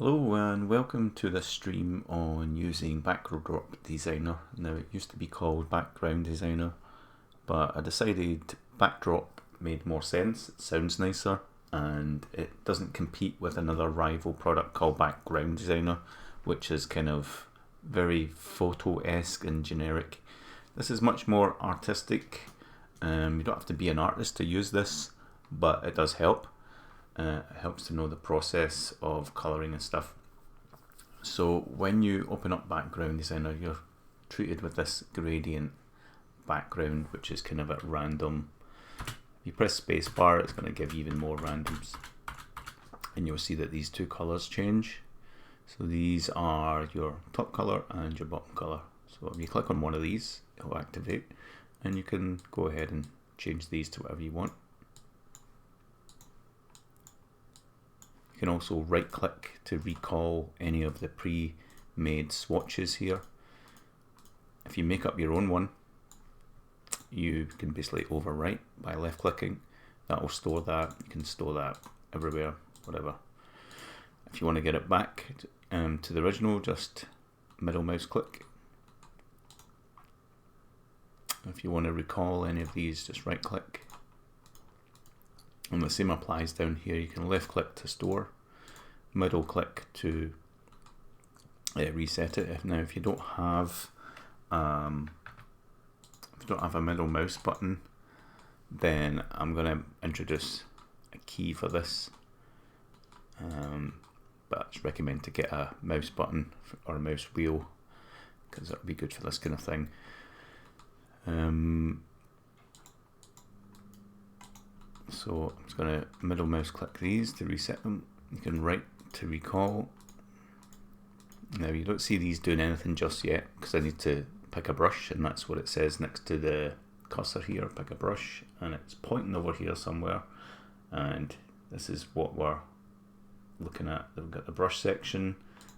Hello and welcome to this stream on using Backdrop Designer. Now it used to be called Background Designer, but I decided Backdrop made more sense, it sounds nicer, and it doesn't compete with another rival product called Background Designer, which is kind of very photo-esque and generic. This is much more artistic. You don't have to be an artist to use this, but it does help. It helps to know the process of colouring and stuff. So when you open up Background Designer, you're treated with this gradient background, which is kind of at random. If you press spacebar, it's going to give you even more randoms. And you'll see that these two colours change. So these are your top colour and your bottom colour. So if you click on one of these, it'll activate. And you can go ahead and change these to whatever you want. You can also right click to recall any of the pre-made swatches here. If you make up your own one, you can basically overwrite by left clicking. That will store that. You can store that everywhere, whatever. If you want to get it back to the original, just middle mouse click. If you want to recall any of these, just right click. And the same applies down here. You can left click to store, middle click to reset it. Now, if you don't have a middle mouse button, then I'm going to introduce a key for this. But it's recommend to get a mouse button or a mouse wheel, because that would be good for this kind of thing. So I'm just going to middle mouse click these to reset them. You can right to recall. Now you don't see these doing anything just yet because I need to pick a brush, and that's what it says next to the cursor here, pick a brush, and it's pointing over here somewhere, and this is what we're looking at. We've got the brush section,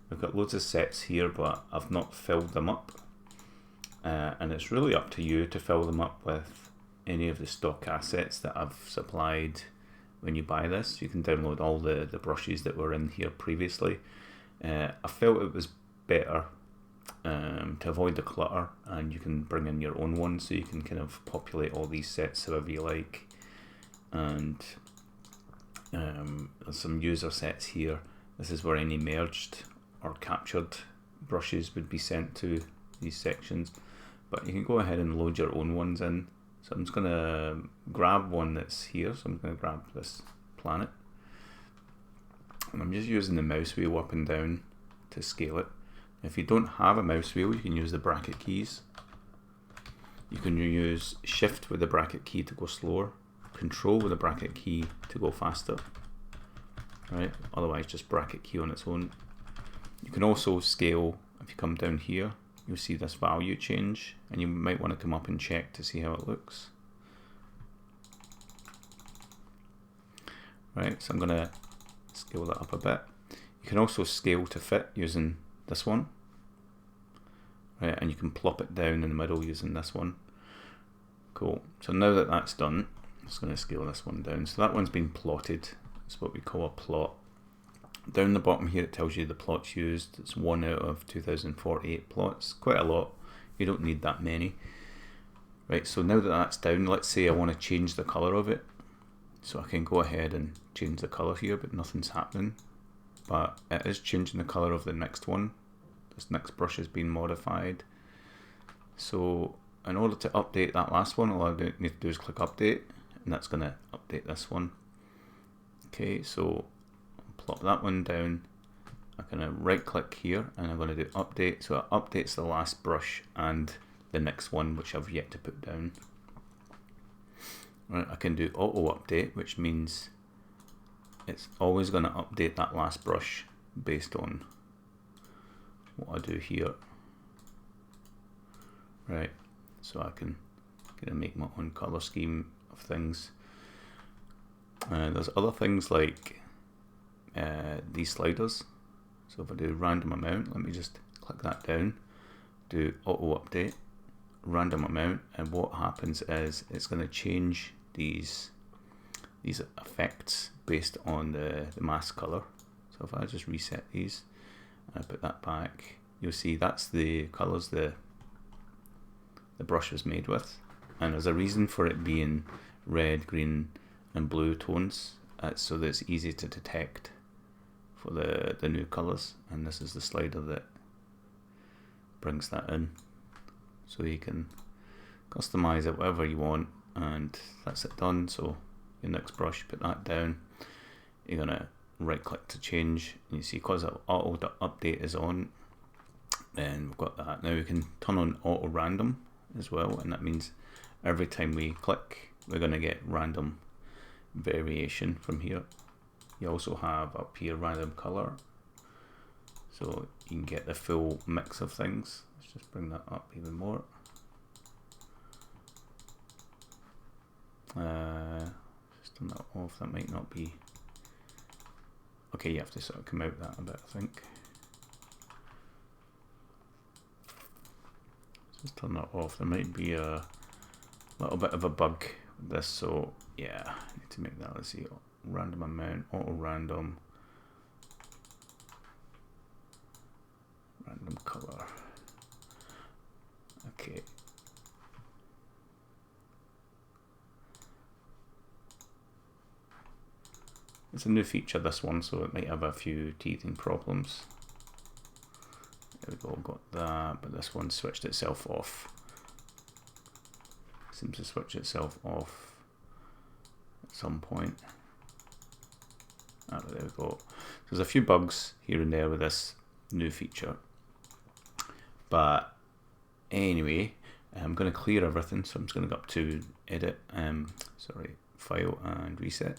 we've got loads of sets here, but I've not filled them up, and it's really up to you to fill them up with any of the stock assets that I've supplied when you buy this. You can download all the brushes that were in here previously. I felt it was better to avoid the clutter, and you can bring in your own one, so you can kind of populate all these sets however you like. And there's some user sets here. This is where any merged or captured brushes would be sent to these sections, but you can go ahead and load your own ones in. So I'm just going to grab one that's here. So I'm going to grab this planet. And I'm just using the mouse wheel up and down to scale it. If you don't have a mouse wheel, you can use the bracket keys. You can use Shift with the bracket key to go slower, Control with the bracket key to go faster. Right? Otherwise, just bracket key on its own. You can also scale. If you come down here, you'll see this value change, and you might want to come up and check to see how it looks. Right, so I'm going to scale that up a bit. You can also scale to fit using this one. Right, and you can plop it down in the middle using this one. Cool. So now that that's done, I'm just going to scale this one down. So that one's been plotted. It's what we call a plot. Down the bottom here it tells you the plots used. It's 1 out of 2048 plots. Quite a lot. You don't need that many. Right, so now that that's down, let's say I want to change the colour of it. So I can go ahead and change the colour here, but nothing's happening. But it is changing the colour of the next one. This next brush has been modified. So in order to update that last one, all I need to do is click update, and that's going to update this one. Okay, so plop that one down. I'm going to right click here, and I'm going to do update, so it updates the last brush and the next one, which I've yet to put down. Right, I can do auto update, which means it's always going to update that last brush based on what I do here. Right, so I can make my own color scheme of things. There's other things like these sliders. So if I do random amount, let me just click that down, do auto update, random amount, and what happens is it's going to change these effects based on the mask color. So So if I just reset these and I put that back, you'll see that's the colours the brush was made with, and there's a reason for it being red, green and blue tones, so that it's easy to detect for the new colours. And this is the slider that brings that in, so you can customize it whatever you want, and that's it done. So your next brush, put that down, you're gonna right click to change, and you see because auto update is on, then we've got that. Now we can turn on auto random as well, and that means every time we click we're going to get random variation from here. You also have up here random color, so you can get the full mix of things. Let's just bring that up even more. Just turn that off, that might not be okay. You have to sort of come out that a bit, I think. Just turn that off. There might be a little bit of a bug with this, so yeah, I need to make that. Let's see, random amount, auto random, random color. Okay. It's a new feature, this one, so it might have a few teething problems. There we go, got that, but this one switched itself off. Seems to switch itself off at some point. But there we go. There's a few bugs here and there with this new feature. But anyway, I'm going to clear everything, so I'm just going to go up to edit, file and reset.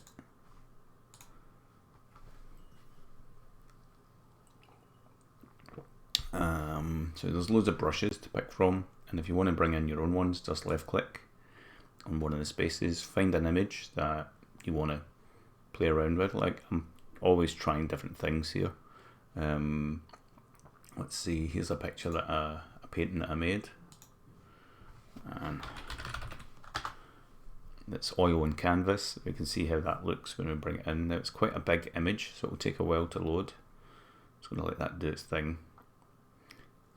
So there's loads of brushes to pick from, and if you want to bring in your own ones, just left click on one of the spaces, find an image that you want to play around with. Like, I'm always trying different things here. Let's see, here's a picture that a painting that I made, and it's oil and canvas. We can see how that looks when we bring it in. Now it's quite a big image, so it will take a while to load. Just going to let that do its thing.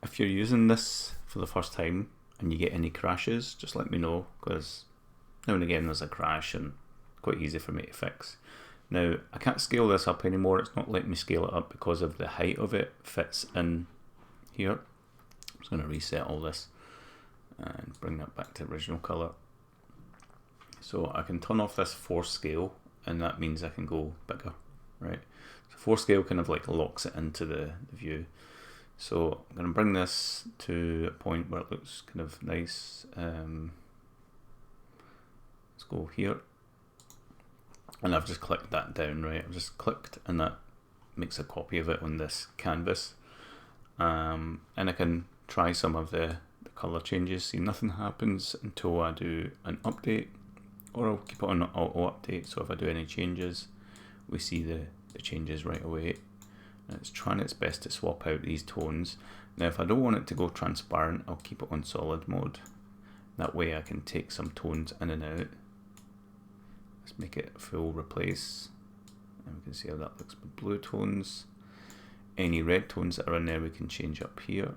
If you're using this for the first time and you get any crashes, just let me know, because now and again there's a crash and quite easy for me to fix. Now I can't scale this up anymore, it's not letting me scale it up because of the height of it fits in here. I'm just going to reset all this and bring that back to original colour. So I can turn off this force scale, and that means I can go bigger, right? So force scale kind of like locks it into the view. So I'm going to bring this to a point where it looks kind of nice. Let's go here, and I've just clicked that down, right? I've just clicked, and that makes a copy of it on this canvas. And I can try some of the color changes. See, nothing happens until I do an update, or I'll keep it on auto update. So if I do any changes, we see the changes right away. And it's trying its best to swap out these tones. Now if I don't want it to go transparent, I'll keep it on solid mode. That way I can take some tones in and out. Let's make it full replace, and we can see how that looks with blue tones. Any red tones that are in there we can change up here.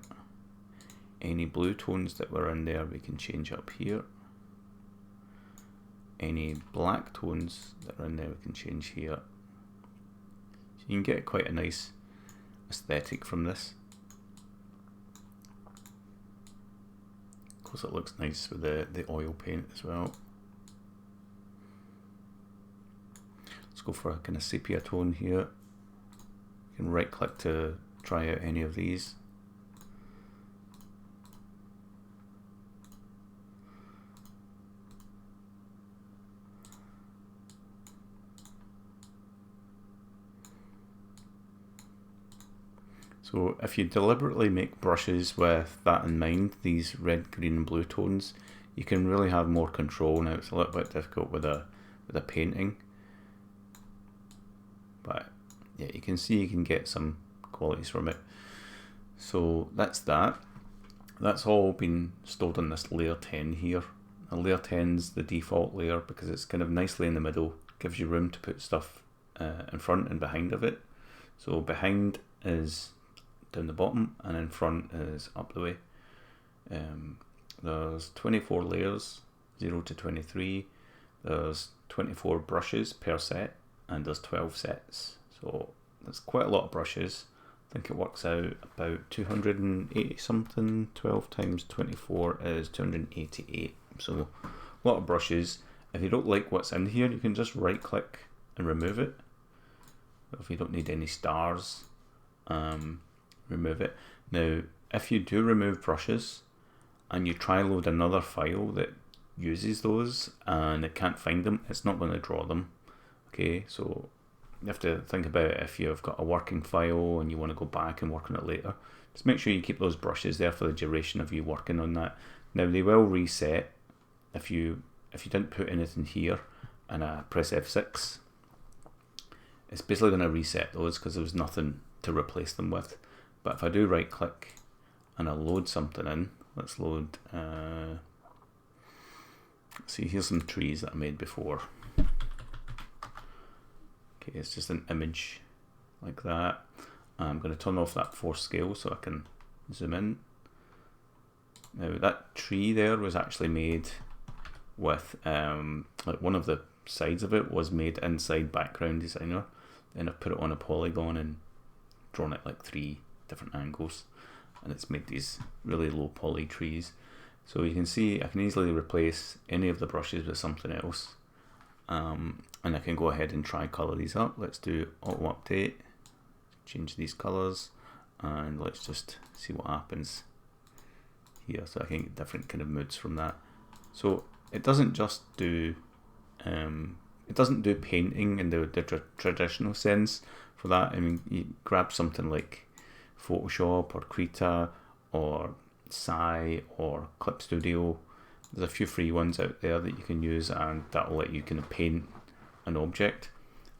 Any blue tones that were in there we can change up here. Any black tones that are in there we can change here. So you can get quite a nice aesthetic from this. Of course it looks nice with the oil paint as well. Let's go for a kind of sepia tone here. You can right click to try out any of these. So if you deliberately make brushes with that in mind, these red, green and blue tones, you can really have more control. Now it's a little bit difficult with a painting, but yeah, you can see you can get some qualities from it. So that's that. That's all been stored on this layer 10 here. And layer 10's the default layer because it's kind of nicely in the middle, gives you room to put stuff in front and behind of it. So behind is down the bottom, and in front is up the way. There's 24 layers, 0 to 23. There's 24 brushes per set, and there's 12 sets. So that's quite a lot of brushes. I think it works out about 280 something. 12 times 24 is 288. So a lot of brushes. If you don't like what's in here, you can just right click and remove it. If you don't need any stars, remove it. Now, if you do remove brushes and you try load another file that uses those and it can't find them, it's not going to draw them. Okay, so you have to think about it. If you've got a working file and you want to go back and work on it later, just make sure you keep those brushes there for the duration of you working on that. Now, they will reset if you didn't put anything here and I press F6. It's basically going to reset those because there was nothing to replace them with. But if I do right click and I load something in, let's load, see, here's some trees that I made before. Okay, it's just an image like that. I'm going to turn off that force scale so I can zoom in. Now that tree there was actually made with, like one of the sides of it was made inside Background Designer. Then I've put it on a polygon and drawn it like 3 different angles, and it's made these really low poly trees. So you can see I can easily replace any of the brushes with something else, and I can go ahead and try color these up. Let's do auto update, change these colors, and let's just see what happens here. So I can get different kind of moods from that. So it doesn't just do painting in the traditional sense for that. I mean, you grab something like Photoshop or Krita or Sai or Clip Studio. There's a few free ones out there that you can use, and that will let you kind of paint an object.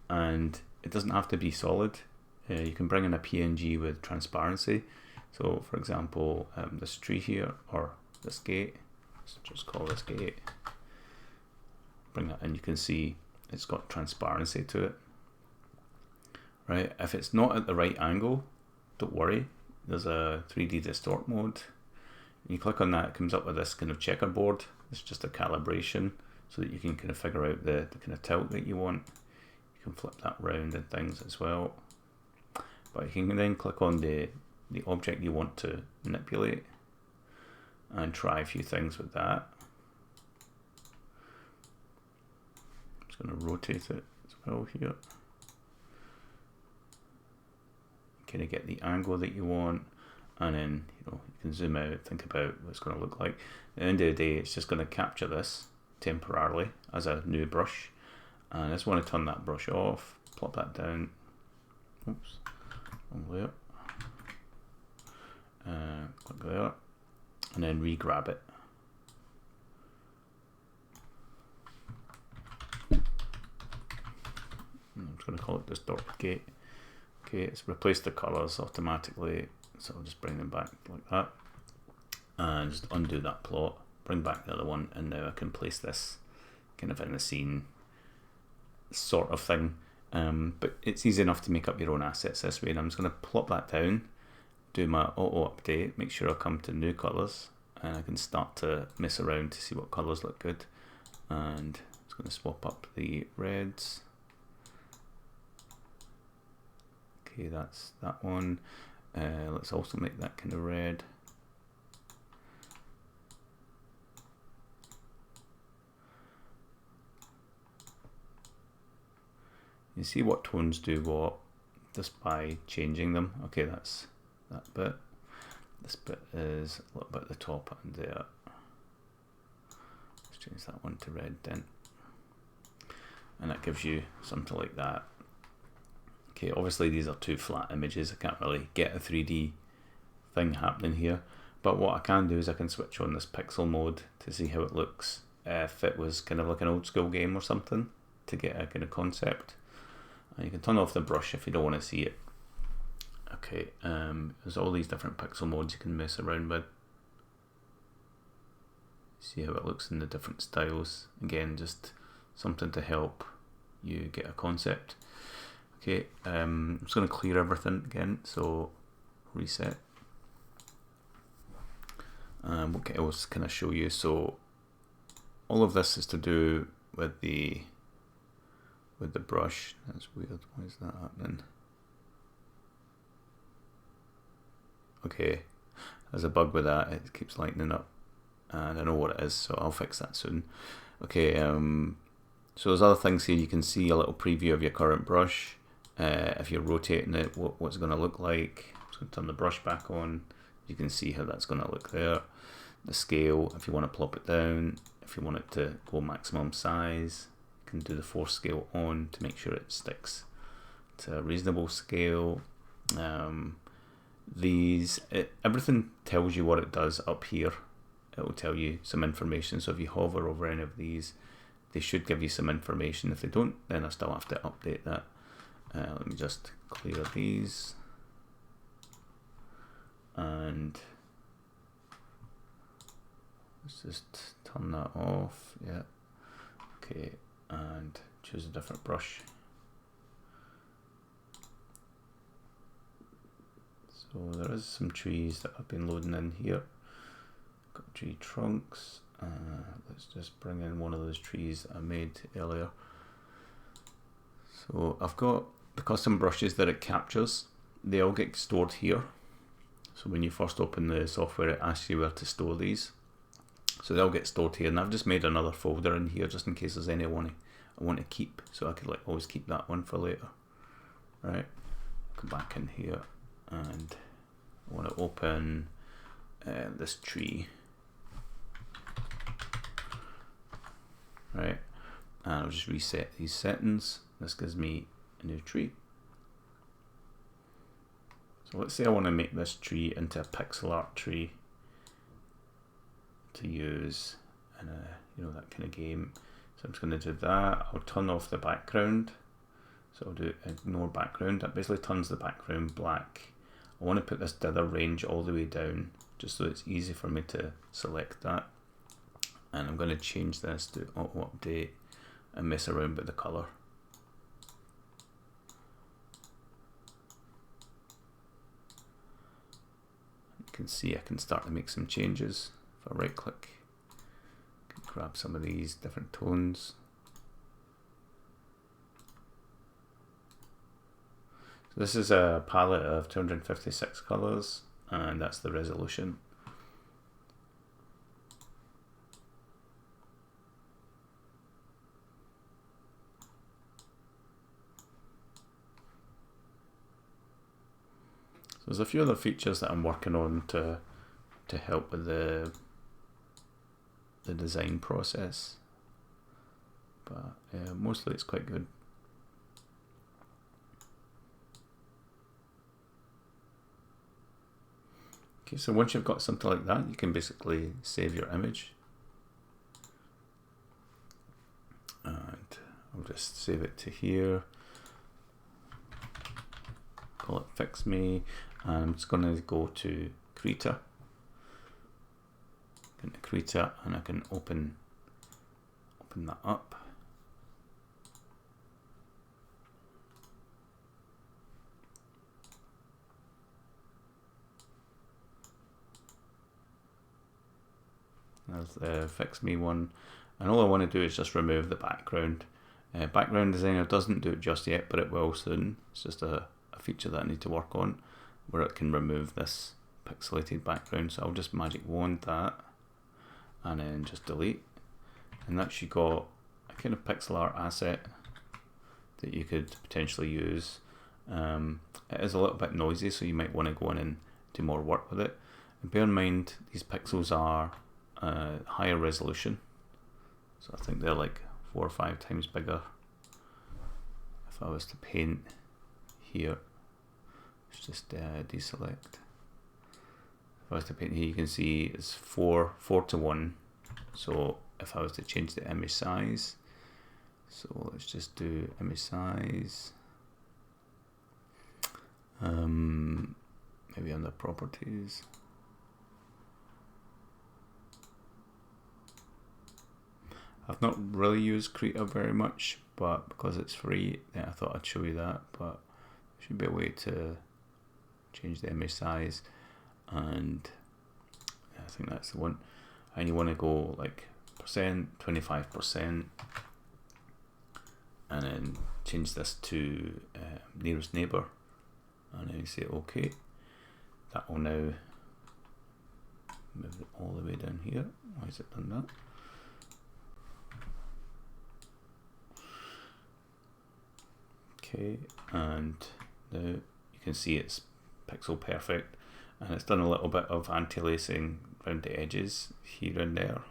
And it doesn't have to be solid. You can bring in a PNG with transparency. So for example, this tree here, or this gate, let's just call this gate. Bring that in, you can see it's got transparency to it. Right, if it's not at the right angle, don't worry, there's a 3D distort mode. You click on that, it comes up with this kind of checkerboard. It's just a calibration so that you can kind of figure out the kind of tilt that you want. You can flip that round and things as well. But you can then click on the object you want to manipulate and try a few things with that. I'm just going to rotate it as well here. Kind of get the angle that you want, and then you can zoom out, think about what it's going to look like. At the end of the day, it's just going to capture this temporarily as a new brush, and I just want to turn that brush off, plop that down, oops, wrong layer, click there, and then re-grab it. I'm just going to call it distort gate. Okay, it's replaced the colors automatically, so I'll just bring them back like that, and just undo that plot, bring back the other one, and now I can place this kind of in the scene sort of thing. But it's easy enough to make up your own assets this way, and I'm just going to plop that down, do my auto update, make sure I come to new colors, and I can start to mess around to see what colors look good. And I'm just going to swap up the reds. Okay, that's that one. Let's also make that kind of red. You see what tones do what just by changing them. Okay, that's that bit. This bit is a little bit at the top and there. Let's change that one to red then. And that gives you something like that. Okay, obviously these are two flat images. I can't really get a 3D thing happening here. But what I can do is I can switch on this pixel mode to see how it looks if it was kind of like an old school game or something, to get a kind of concept. And you can turn off the brush if you don't want to see it. Okay, there's all these different pixel modes you can mess around with. See how it looks in the different styles. Again, just something to help you get a concept. Okay, I'm just going to clear everything again, so reset. What else can I show you? So all of this is to do with the brush. That's weird. Why is that happening? Okay, there's a bug with that. It keeps lightening up, and I know what it is, so I'll fix that soon. Okay, so there's other things here. You can see a little preview of your current brush. If you're rotating it, what's going to look like. I'm just going to turn the brush back on. You can see how that's going to look there. The scale, if you want to plop it down, if you want it to go maximum size, you can do the force scale on to make sure it sticks to a reasonable scale. Everything tells you what it does up here. It will tell you some information. So if you hover over any of these, they should give you some information. If they don't, then I still have to update that. Let me just clear these. And let's just turn that off. Yeah. Okay. And choose a different brush. So there is some trees that I've been loading in here. Got tree trunks. Let's just bring in one of those trees that I made earlier. So I've got the custom brushes that it captures. They all get stored here. So when you first open the software, it asks you where to store these. So they'll get stored here, and I've just made another folder in here just in case there's any I want to keep, so I could like always keep that one for later. Right, come back in here, and I want to open this tree. Right, and I'll just reset these settings. This gives me a new tree. So let's say I want to make this tree into a pixel art tree to use in a that kind of game. So I'm just going to do that. I'll turn off the background. So I'll do ignore background. That basically turns the background black. I want to put this dither range all the way down just so it's easy for me to select that. And I'm going to change this to auto update and mess around with the color. You can see I can start to make some changes. If I right click, I can grab some of these different tones. So this is a palette of 256 colors, and that's the resolution. There's a few other features that I'm working on to help with the design process, but mostly it's quite good. Okay, so once you've got something like that, you can basically save your image, and I'll just save it to here. Call it Fix Me. I'm just going to go to Krita. Go to Krita, and I can open that up. There's the Fix Me one, and all I want to do is just remove the background. Background Designer doesn't do it just yet, but it will soon. It's just a feature that I need to work on, where it can remove this pixelated background. So I'll just magic wand that and then just delete, and that's you got a kind of pixel art asset that you could potentially use. It is a little bit noisy, so you might want to go in and do more work with it. And bear in mind these pixels are higher resolution, so I think they're like 4 or 5 times bigger. If I was to paint here, let's just deselect. If I was to paint here, you can see it's 4 to 1. So if I was to change the image size, so let's just do image size. Maybe under properties. I've not really used Krita very much, but because it's free, then I thought I'd show you that. But there should be a way to change the image size, and I think that's the one. And you want to go like percent, 25%, and then change this to nearest neighbor, and then you say OK. That will now move it all the way down here. Why has it done that? Okay, and now you can see it's pixel perfect, and it's done a little bit of anti-lacing around the edges here and there,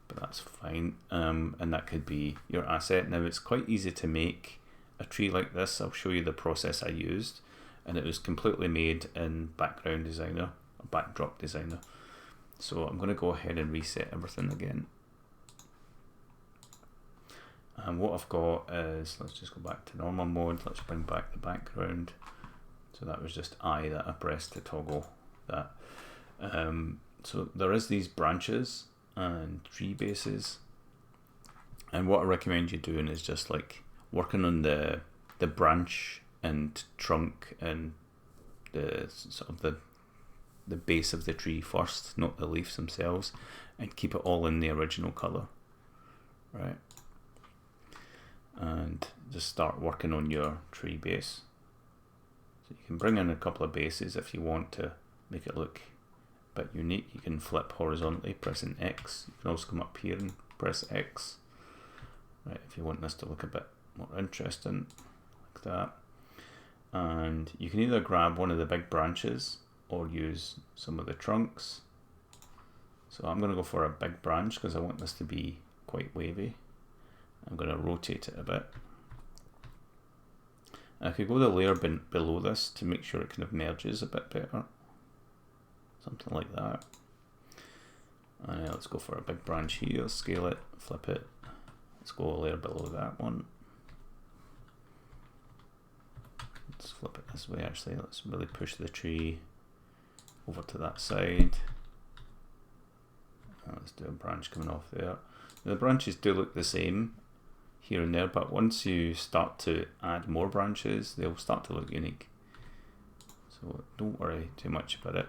but that's fine. And that could be your asset. Now it's quite easy to make a tree like this. I'll show you the process I used, and it was completely made in Background Designer, or Backdrop Designer. So I'm going to go ahead and reset everything again. And what I've got is, let's just go back to normal mode. Let's bring back the background. So that was just I that I pressed to toggle that. So there is these branches and tree bases, and what I recommend you doing is just like working on the branch and trunk and the sort of the base of the tree first, not the leaves themselves, and keep it all in the original color, right? And just start working on your tree base. So you can bring in a couple of bases if you want to make it look a bit unique. You can flip horizontally, pressing X. You can also come up here and press X, right, if you want this to look a bit more interesting, like that. And you can either grab one of the big branches or use some of the trunks. So I'm going to go for a big branch because I want this to be quite wavy. I'm going to rotate it a bit. And I could go the layer below this to make sure it kind of merges a bit better. Something like that. And let's go for a big branch here, scale it, flip it. Let's go a layer below that one. Let's flip it this way actually. Let's really push the tree over to that side. Let's do a branch coming off there. Now, the branches do look the same here and there, but once you start to add more branches, they'll start to look unique. So don't worry too much about it.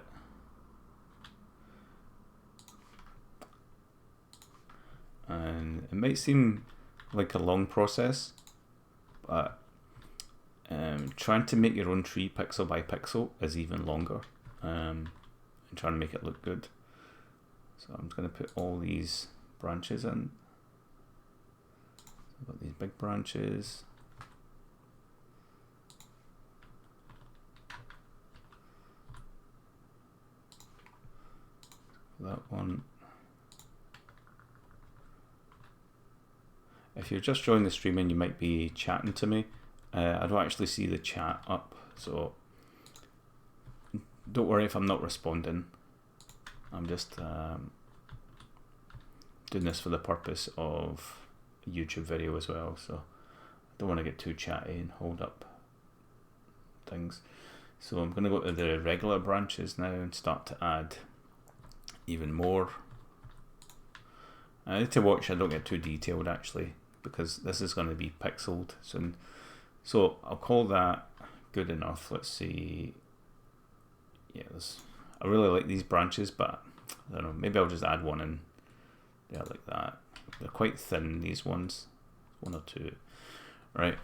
And it might seem like a long process, but trying to make your own tree pixel by pixel is even longer, and trying to make it look good. So I'm just going to put all these branches in. I've got these big branches. That one. If you're just joining the stream and you might be chatting to me, I don't actually see the chat up, so don't worry if I'm not responding. I'm just doing this for the purpose of a YouTube video as well, so I don't want to get too chatty and hold up things. So I'm going to go to the regular branches now and start to add even more. I need to watch I don't get too detailed actually, because this is going to be pixeled soon. So I'll call that good enough. Let's see. Yeah, I really like these branches, but I don't know, maybe I'll just add one in there like that. They're quite thin, these ones, one or two. Right,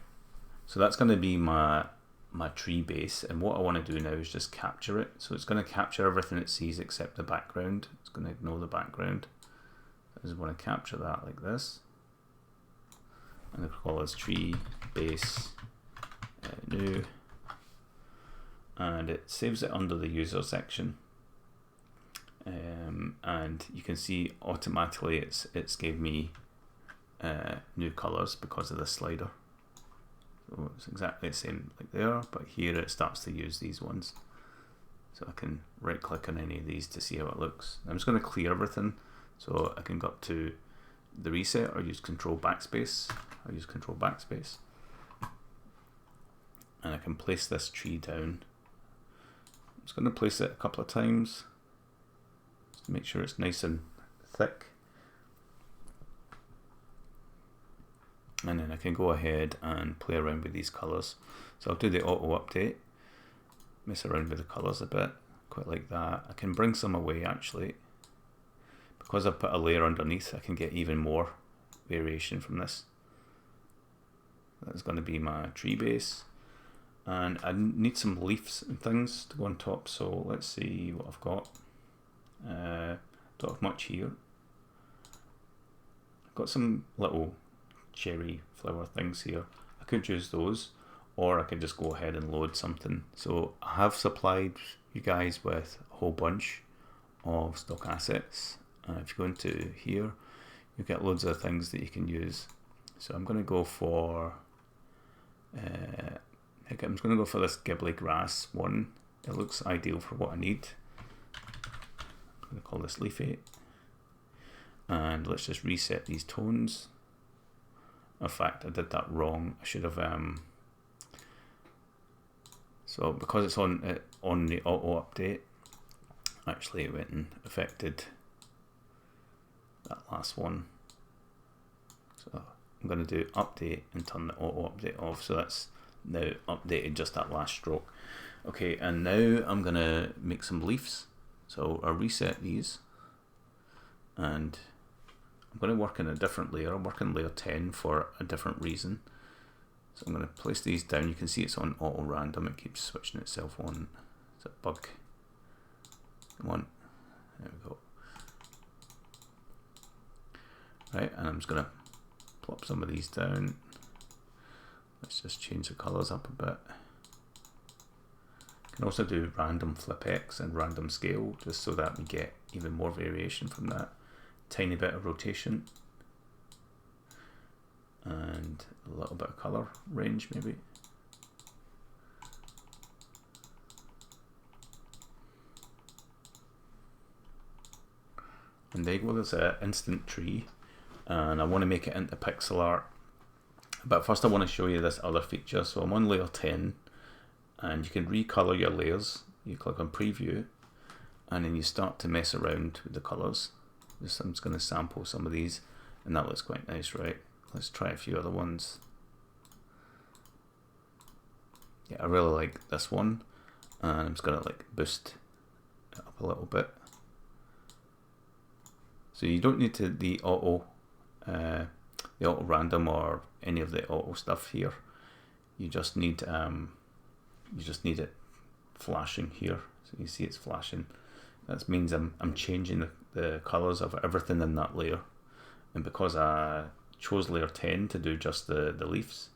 so that's going to be my tree base, and what I want to do now is just capture it. So it's going to capture everything it sees except the background. It's going to ignore the background. I just want to capture that like this, and I'll call this tree base new, and it saves it under the user section. And you can see automatically it's gave me new colors because of the slider. So it's exactly the same like there, but here it starts to use these ones. So I can right click on any of these to see how it looks. I'm just going to clear everything, so I can go up to the reset or use Control Backspace. I'll use Control Backspace, and I can place this tree down. I'm just going to place it a couple of times just to make sure it's nice and thick. and then I can go ahead and play around with these colors. So I'll do the auto update, mess around with the colors a bit, quite like that. I can bring some away actually. Because I've put a layer underneath, I can get even more variation from this. That's going to be my tree base. And I need some leaves and things to go on top, so let's see what I've got. Don't have much here. I've got some little cherry flower things here. I could use those, or I could just go ahead and load something. So I have supplied you guys with a whole bunch of stock assets. If you go into here, you get loads of things that you can use. So I'm going to go for I'm just going to go for this Ghibli grass one. It looks ideal for what I need. I'm going to call this leafy, and let's just reset these tones. In fact, I did that wrong. I should have so because it's on the auto update, actually it went and affected that last one. So I'm going to do update and turn the auto update off, so that's now updated just that last stroke. Okay, and now I'm going to make some leaves. So I'll reset these, and I'm going to work in a different layer. I'm working layer 10 for a different reason. So I'm going to place these down. You can see it's on auto random. It keeps switching itself on. It's a bug. Come on. There we go. Right, and I'm just going to plop some of these down. Let's just change the colors up a bit. You can also do random flip X and random scale, just so that we get even more variation from that. Tiny bit of rotation. And a little bit of color range maybe. And there you go, there's an instant tree. And I want to make it into pixel art. But first I want to show you this other feature. So I'm on layer 10, and you can recolor your layers. You click on preview, and then you start to mess around with the colors. I'm just going to sample some of these, and that looks quite nice, right? Let's try a few other ones. Yeah, I really like this one, and I'm just going to like boost it up a little bit. So you don't need the auto random or any of the auto stuff here. You just need it flashing here. So you see it's flashing. That means I'm changing the colors of everything in that layer. And because I chose layer 10 to do just the leaves,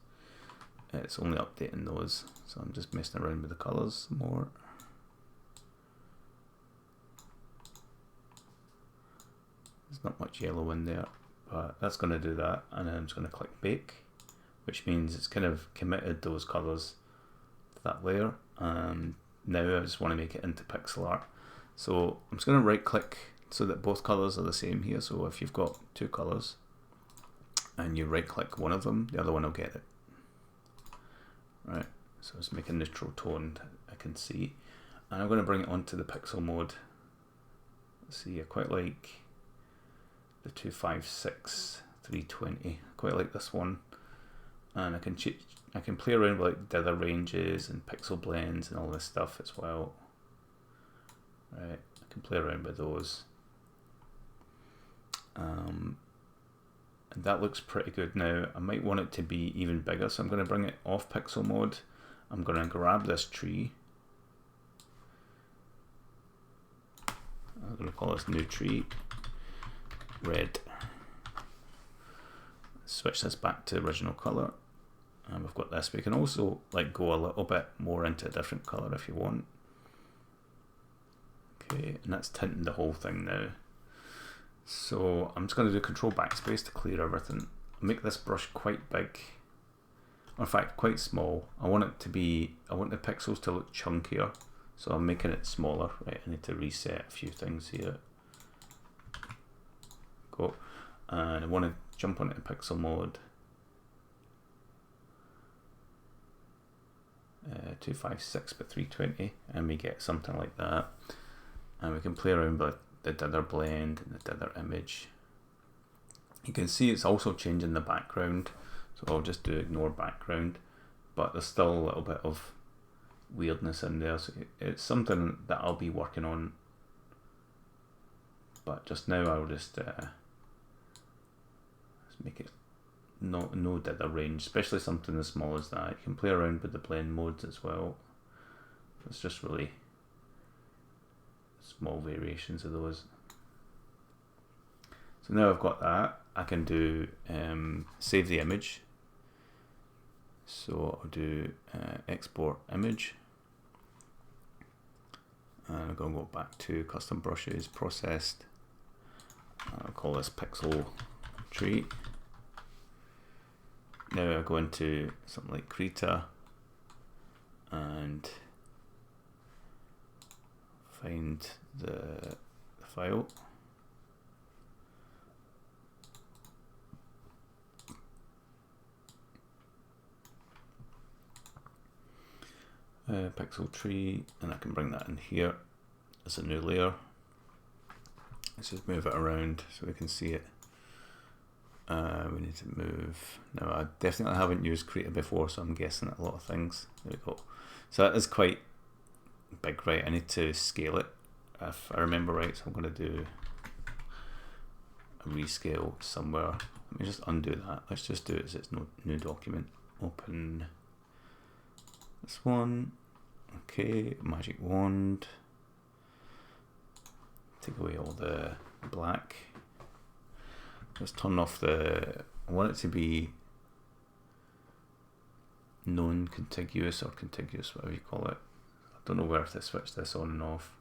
it's only updating those. So I'm just messing around with the colors more. There's not much yellow in there, but that's going to do that. And then I'm just going to click bake, which means it's kind of committed those colors to that layer. And now I just want to make it into pixel art. So I'm just going to right click so that both colors are the same here. So if you've got two colors and you right click one of them, the other one will get it. Right, so it's making neutral toned, I can see. And I'm going to bring it onto the pixel mode. Let's see, I quite like the 256 320. Quite like this one, and I can play around with like dither ranges and pixel blends and all this stuff as well. Right, I can play around with those, and that looks pretty good. Now I might want it to be even bigger, so I'm going to bring it off pixel mode. I'm going to grab this tree. I'm going to call this new tree red. Switch this back to original color, and we've got this. We can also like go a little bit more into a different color if you want. Okay, and that's tinting the whole thing now. So I'm just going to do control backspace to clear everything. Make this brush quite big, or in fact quite small. I want the pixels to look chunkier, so I'm making it smaller. Right, I need to reset a few things here. Go, and I want to jump onto pixel mode. 256 by 320, and we get something like that. And we can play around with the dither blend and the dither image. You can see it's also changing the background. So I'll just do ignore background, but there's still a little bit of weirdness in there, so it's something that I'll be working on. But just now I'll just make it no dither range, especially something as small as that. You can play around with the blend modes as well. It's just really small variations of those. So now I've got that, I can do save the image. So I'll do export image, and I'm going to go back to custom brushes, processed. I'll call this pixel tree. Now I go into something like Krita and find the file. Pixel tree, and I can bring that in here as a new layer. Let's just move it around so we can see it. We need to move. Now I definitely haven't used Krita before, so I'm guessing at a lot of things. There we go. So that is quite big, right? I need to scale it if I remember right, so I'm going to do a rescale somewhere. Let me just undo that. Let's just do it as it's no new document. Open this one. Okay, magic wand. Take away all the black. Let's turn off I want it to be non-contiguous or contiguous, whatever you call it. I don't know where to switch this on and off.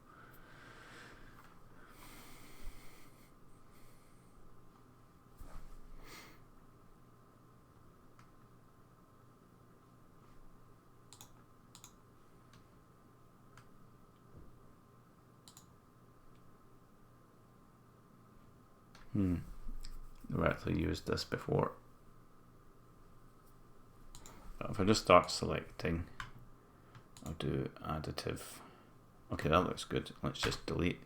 Never actually used this before. But if I just start selecting, I'll do additive. Okay, that looks good. Let's just delete.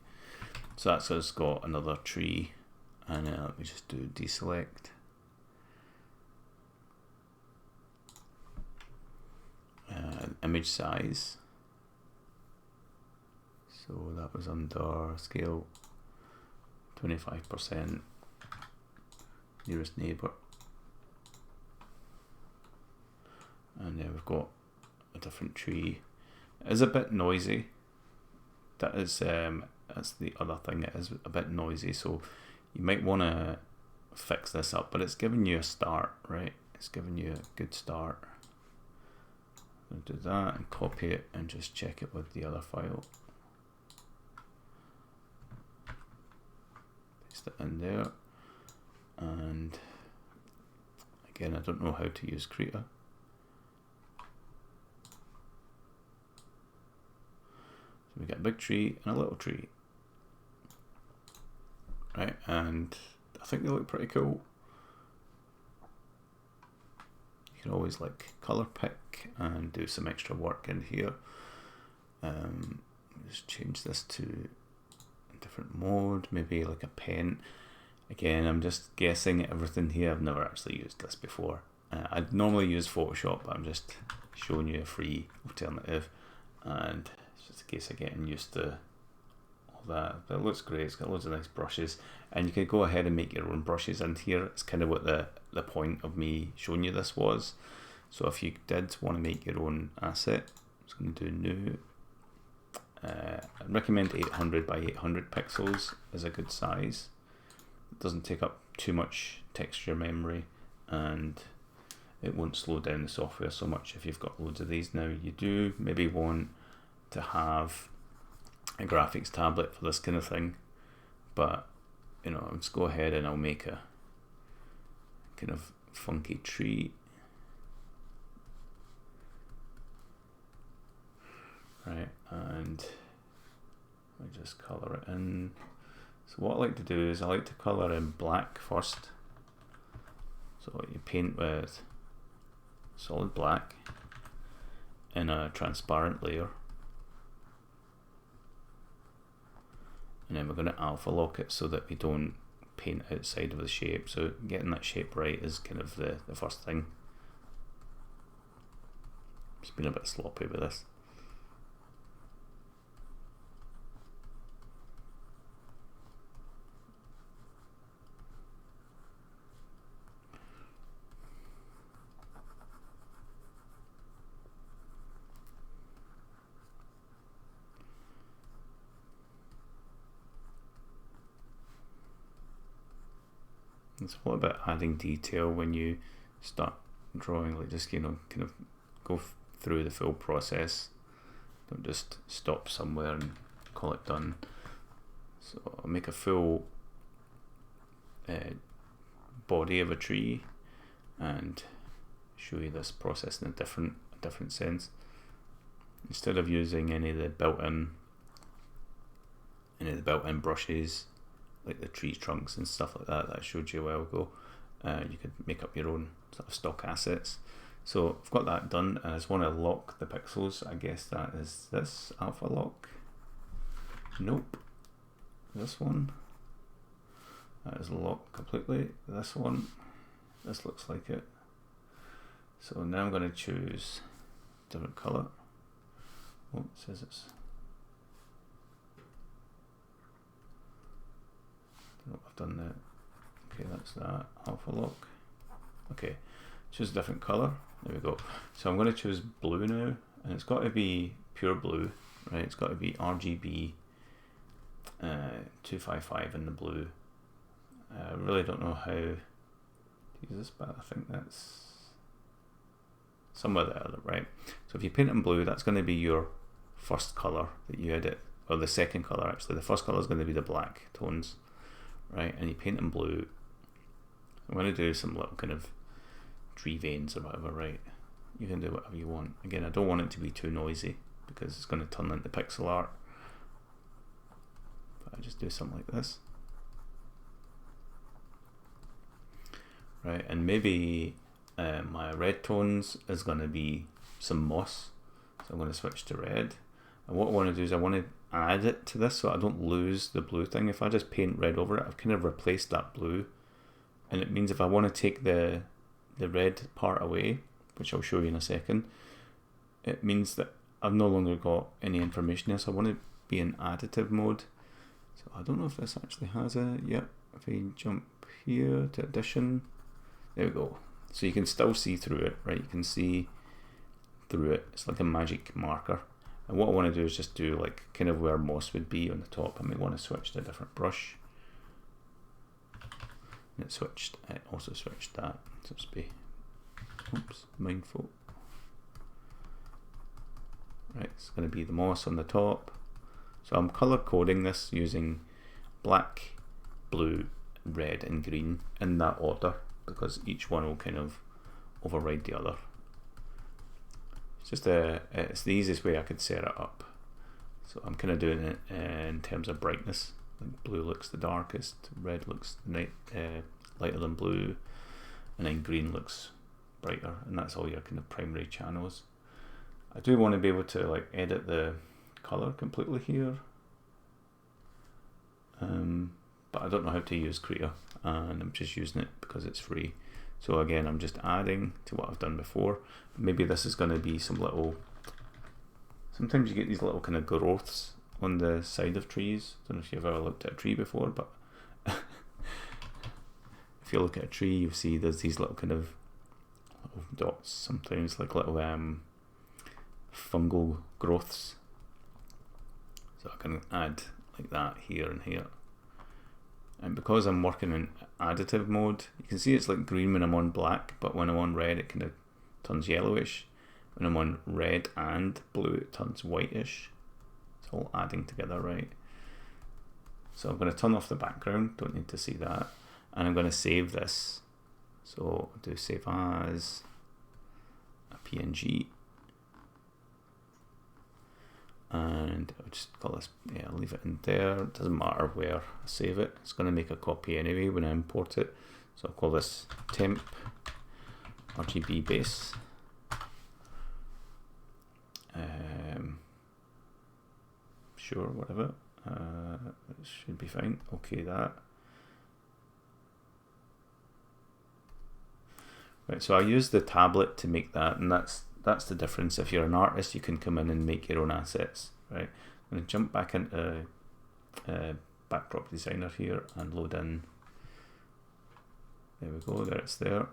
So that's us got another tree, and let me just do deselect. Image size. So that was under scale 25%. Nearest neighbor, and then we've got a different tree. It is a bit noisy. That is that's the other thing. It is a bit noisy, so you might want to fix this up. But it's giving you a start, right? It's giving you a good start. I'm gonna do that and copy it and just check it with the other file. Paste it in there. And again, I don't know how to use Krita. So we got a big tree and a little tree, right? And I think they look pretty cool. You can always like color pick and do some extra work in here. Just change this to a different mode, maybe like a pen. Again, I'm just guessing everything here. I've never actually used this before. I'd normally use Photoshop, but I'm just showing you a free alternative, and it's just a case of getting used to all that. But it looks great. It's got loads of nice brushes, and you can go ahead and make your own brushes in here. It's kind of what the point of me showing you this was. So if you did want to make your own asset, I'm just going to do new. I'd recommend 800 by 800 pixels is a good size. It doesn't take up too much texture memory, and it won't slow down the software so much if you've got loads of these. Now you do maybe want to have a graphics tablet for this kind of thing, but you know, let's go ahead and I'll make a kind of funky tree. Right, and I just color it in. So what I like to do is I like to colour in black first. So you paint with solid black in a transparent layer. And then we're going to alpha lock it so that we don't paint outside of the shape. So getting that shape right is kind of the first thing. Just been a bit sloppy with this. It's what about adding detail when you start drawing, like just, you know, kind of go through the full process. Don't just stop somewhere and call it done. So I'll make a full body of a tree and show you this process in a different sense. Instead of using any of the built-in brushes like the tree trunks and stuff like that I showed you a while ago, you could make up your own sort of stock assets. So I've got that done, and I just want to lock the pixels. I guess that is this alpha lock. Nope. This one. That is locked completely. This one. This looks like it. So now I'm going to choose a different color. Oh, it says it's. I don't know if I've done that. Okay, that's that. Alpha lock. Okay, choose a different color. There we go. So I'm going to choose blue now, and it's got to be pure blue, right? It's got to be RGB 255 in the blue. I really don't know how to use this, but I think that's somewhere there, right? So if you paint in blue, that's going to be your first color that you edit, or the second color actually. The first color is going to be the black tones, right? And you paint in blue. I'm going to do some little kind of tree veins or whatever, right? You can do whatever you want. Again, I don't want it to be too noisy because it's going to turn into pixel art. But I just do something like this, right? And maybe my red tones is going to be some moss, so I'm going to switch to red. And what I want to do is I want to add it to this so I don't lose the blue thing. If I just paint red over it, I've kind of replaced that blue, and it means if I want to take the red part away, which I'll show you in a second, it means that I've no longer got any information here. So I want to be in additive mode. So I don't know if this actually has a, yep, if I jump here to addition, there we go. So you can still see through it, right? You can see through it. It's like a magic marker. And what I want to do is just do like kind of where moss would be on the top. I may want to switch to a different brush. And it also switched that. So it's be, oops, mindful. Right, it's going to be the moss on the top. So I'm color coding this using black, blue, red and green in that order, because each one will kind of override the other. It's just it's the easiest way I could set it up. So I'm kind of doing it in terms of brightness. Like blue looks the darkest, red looks lighter than blue, and then green looks brighter, and that's all your kind of primary channels. I do want to be able to like edit the color completely here, but I don't know how to use Creator, and I'm just using it because it's free. So again, I'm just adding to what I've done before. Maybe this is going to be some little, sometimes you get these little kind of growths on the side of trees. I don't know if you've ever looked at a tree before, but if you look at a tree, you'll see there's these little kind of little dots, sometimes like little fungal growths. So I can add like that here and here. And because I'm working in additive mode, you can see it's like green when I'm on black, but when I'm on red it kind of turns yellowish. When I'm on red and blue it turns whitish. It's all adding together, right? So I'm going to turn off the background, don't need to see that. And I'm going to save this. So I'll do save as a PNG. And I'll just call this, yeah, I'll leave it in there. It doesn't matter where I save it. It's going to make a copy anyway when I import it. So I'll call this temp RGB base. Sure, whatever. It should be fine. Okay, that. Right, so I used the tablet to make that, and that's that's the difference. If you're an artist, you can come in and make your own assets, right? I'm going to jump back into Backdrop Designer here and load in. There we go, there it's there.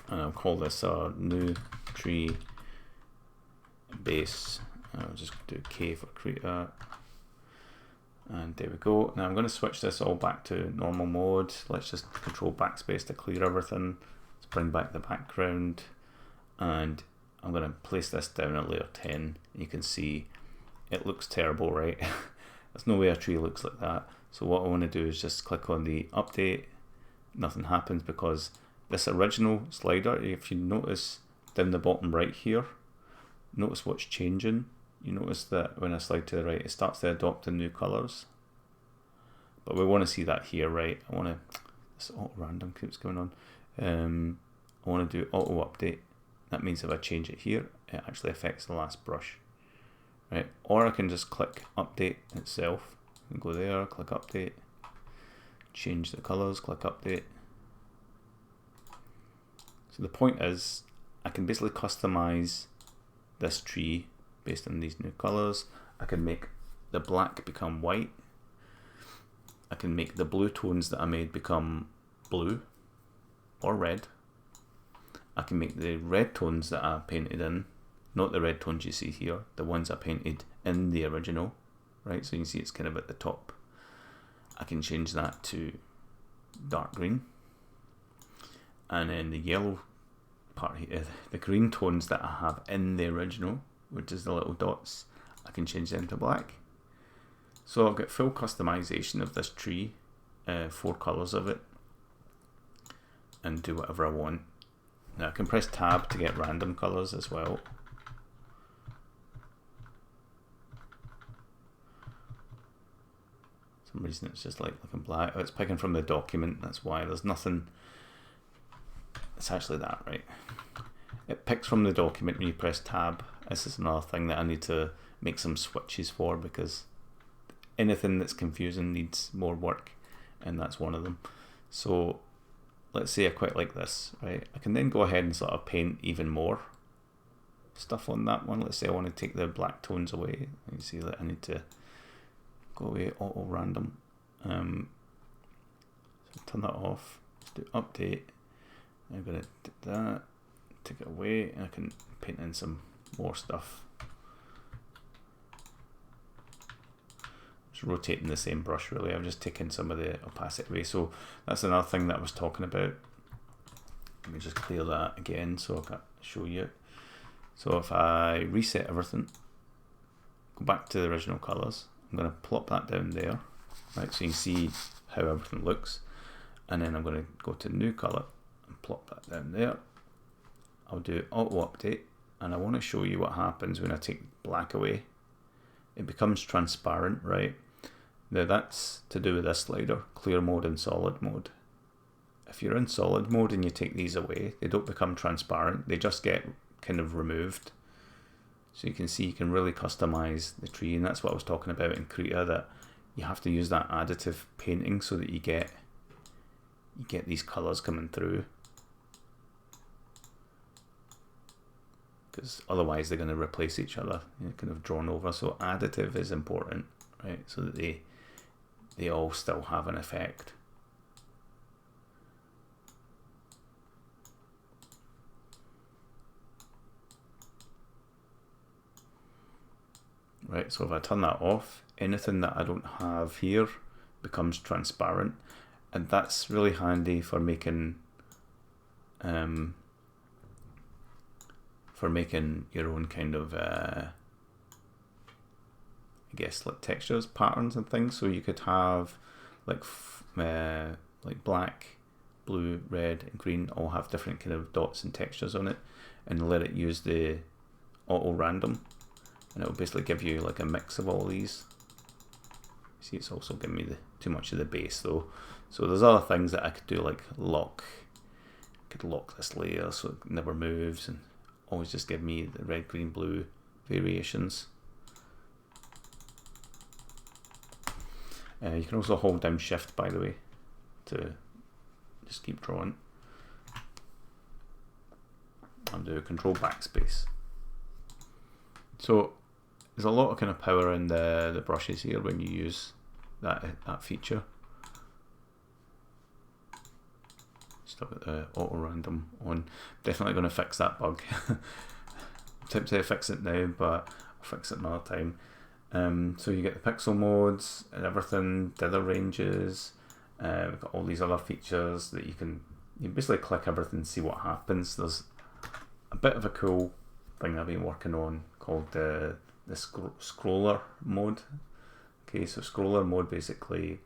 And I'll call this our new tree base. I'll just do K for create that. And there we go. Now I'm going to switch this all back to normal mode. Let's just control backspace to clear everything. Let's bring back the background. And I'm going to place this down at layer 10. You can see it looks terrible, right? There's no way a tree looks like that. So what I want to do is just click on the update. Nothing happens because this original slider, if you notice down the bottom right here, notice what's changing. You notice that when I slide to the right, it starts to adopt the new colors. But we want to see that here, right? I want to, this auto random keeps going on. I want to do auto update. That means if I change it here, it actually affects the last brush, right? Or I can just click update itself and go there, click update, change the colors, click update. So the point is, I can basically customize this tree based on these new colors. I can make the black become white. I can make the blue tones that I made become blue or red. I can make the red tones that I painted in, not the red tones you see here, the ones I painted in the original, right? So you can see it's kind of at the top. I can change that to dark green. And then the yellow part here, the green tones that I have in the original, which is the little dots, I can change them to black. So I'll get full customization of this tree, 4 colors of it, and do whatever I want. Now I can press tab to get random colors as well. For some reason it's just like looking black. Oh, it's picking from the document, that's why. There's nothing. It's actually that, right? It picks from the document when you press tab. This is another thing that I need to make some switches for, because anything that's confusing needs more work, and that's one of them. So let's say I quite like this, right? I can then go ahead and sort of paint even more stuff on that one. Let's say I want to take the black tones away. You see that I need to go away, auto random. So turn that off. Let's do update. I'm going to do that, take it away, and I can paint in some more stuff. Just rotating the same brush really. I've just taken some of the opacity away. So that's another thing that I was talking about. Let me just clear that again so I can show you. So if I reset everything, go back to the original colors, I'm going to plop that down there, right? So you can see how everything looks. And then I'm going to go to new color and plop that down there. I'll do auto update, and I want to show you what happens when I take black away. It becomes transparent, right? Now that's to do with this slider, clear mode and solid mode. If you're in solid mode and you take these away, they don't become transparent, they just get kind of removed. So you can see you can really customize the tree, and that's what I was talking about in Krita, that you have to use that additive painting so that you get these colors coming through. Because otherwise they're going to replace each other, kind of drawn over. So additive is important, right? So that they all still have an effect. Right, so if I turn that off, anything that I don't have here becomes transparent, and that's really handy for making your own kind of I guess like textures, patterns and things. So you could have like black, blue, red and green all have different kind of dots and textures on it, and let it use the auto random, and it will basically give you like a mix of all these. See, it's also giving me too much of the base though. So there's other things that I could do, like lock. I could lock this layer so it never moves, and always just give me the red, green, blue variations. You can also hold down shift, by the way, to just keep drawing. I'm do control backspace. So there's a lot of kind of power in the brushes here when you use that feature. Still got the auto random on. Definitely going to fix that bug. I'm tempted to fix it now, but I'll fix it another time. So you get the pixel modes and everything, dither ranges. We've got all these other features that you can basically click everything and see what happens. There's a bit of a cool thing I've been working on called the scroller mode. Okay, so scroller mode basically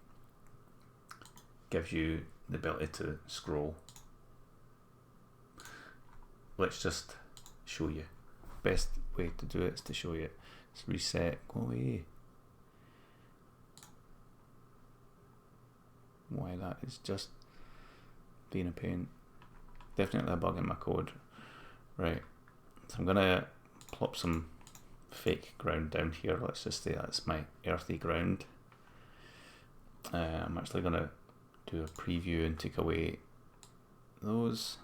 gives you the ability to scroll. Let's just show you. Best way to do it is to show you. Let's reset, go away. Why that is just being a pain. Definitely a bug in my code. Right, so I'm gonna plop some fake ground down here. Let's just say that's my earthy ground. I'm actually gonna do a preview and take away those.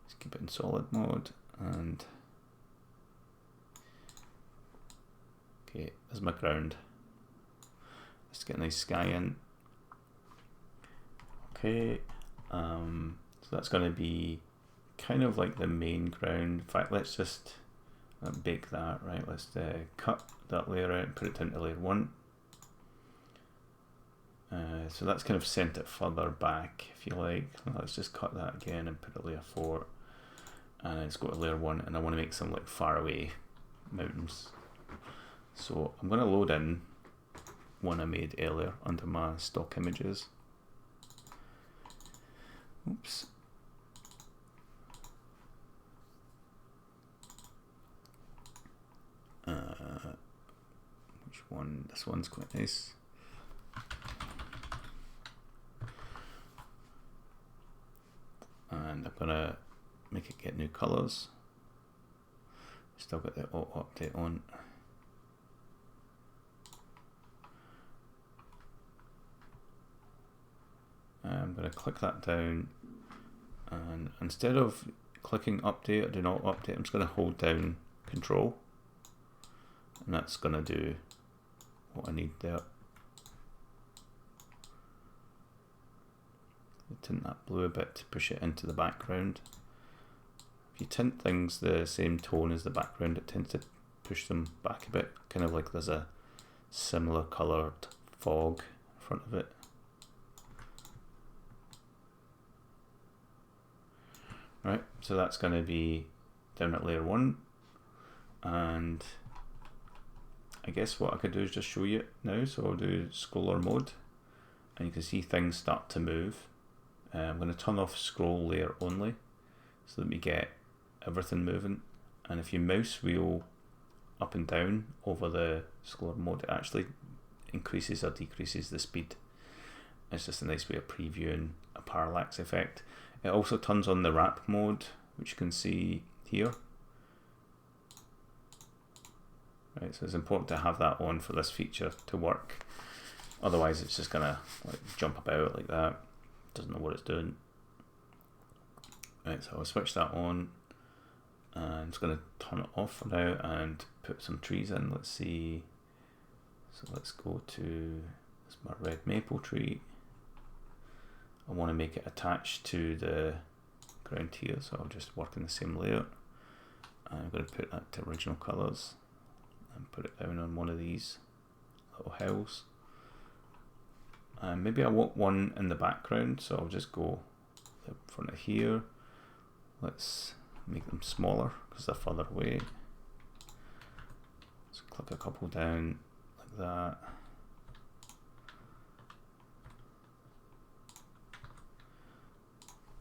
Let's keep it in solid mode, and okay, there's my ground. Let's get a nice sky in. Okay, so that's going to be kind of like the main ground. In fact, let's just bake that, right? Let's cut that layer out and put it into layer 1. So that's kind of sent it further back, if you like. Let's just cut that again and put it layer 4, and let's go to layer 1, and I want to make some like far away mountains. So I'm going to load in one I made earlier under my stock images. Oops. Which one? This one's quite nice. And I'm gonna make it get new colors. Still got the auto update on. I'm going to click that down, and instead of clicking update or do not update, I'm just going to hold down control, and that's going to do what I need there. Tint that blue a bit to push it into the background. If you tint things the same tone as the background, it tends to push them back a bit, kind of like there's a similar coloured fog in front of it. Right, so that's going to be down at layer 1, and I guess what I could do is just show you it now. So I'll do scroller mode, and you can see things start to move. I'm going to turn off scroll layer only so that we get everything moving, and if you mouse wheel up and down over the scroller mode, it actually increases or decreases the speed. It's just a nice way of previewing a parallax effect. It also turns on the wrap mode, which you can see here. Right, so it's important to have that on for this feature to work. Otherwise, it's just gonna like jump about like that. Doesn't know what it's doing. Right, so I'll switch that on, and I'm just gonna turn it off for now and put some trees in. Let's see. So let's go to this my red maple tree. I want to make it attached to the ground here, so I'll just work in the same layer. I'm going to put that to original colours and put it down on one of these little hills. And maybe I want one in the background, so I'll just go in front of here. Let's make them smaller because they're further away. So click a couple down like that.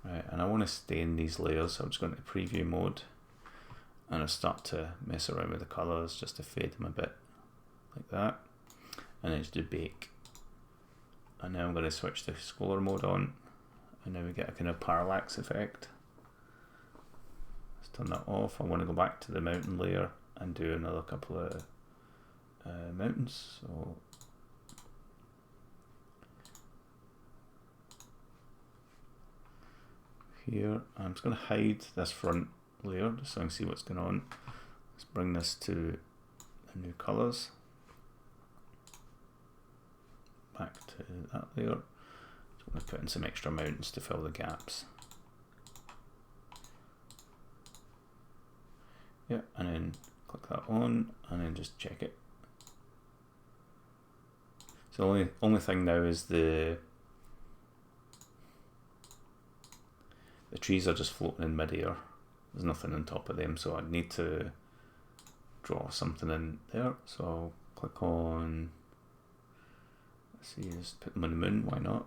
Right, and I want to stay in these layers, so I'm just going to preview mode, and I'll start to mess around with the colours just to fade them a bit like that, and then just do bake. And now I'm going to switch the scroller mode on, and now we get a kind of parallax effect. Let's turn that off. I want to go back to the mountain layer and do another couple of mountains. So here. I'm just going to hide this front layer just so I can see what's going on. Let's bring this to the new colors. Back to that layer. So I'm going to put in some extra mountains to fill the gaps. Yeah, and then click that on, and then just check it. So the only thing now is the trees are just floating in midair. There's nothing on top of them, so I need to draw something in there. So I'll click on, let's see, just put them on the moon, why not?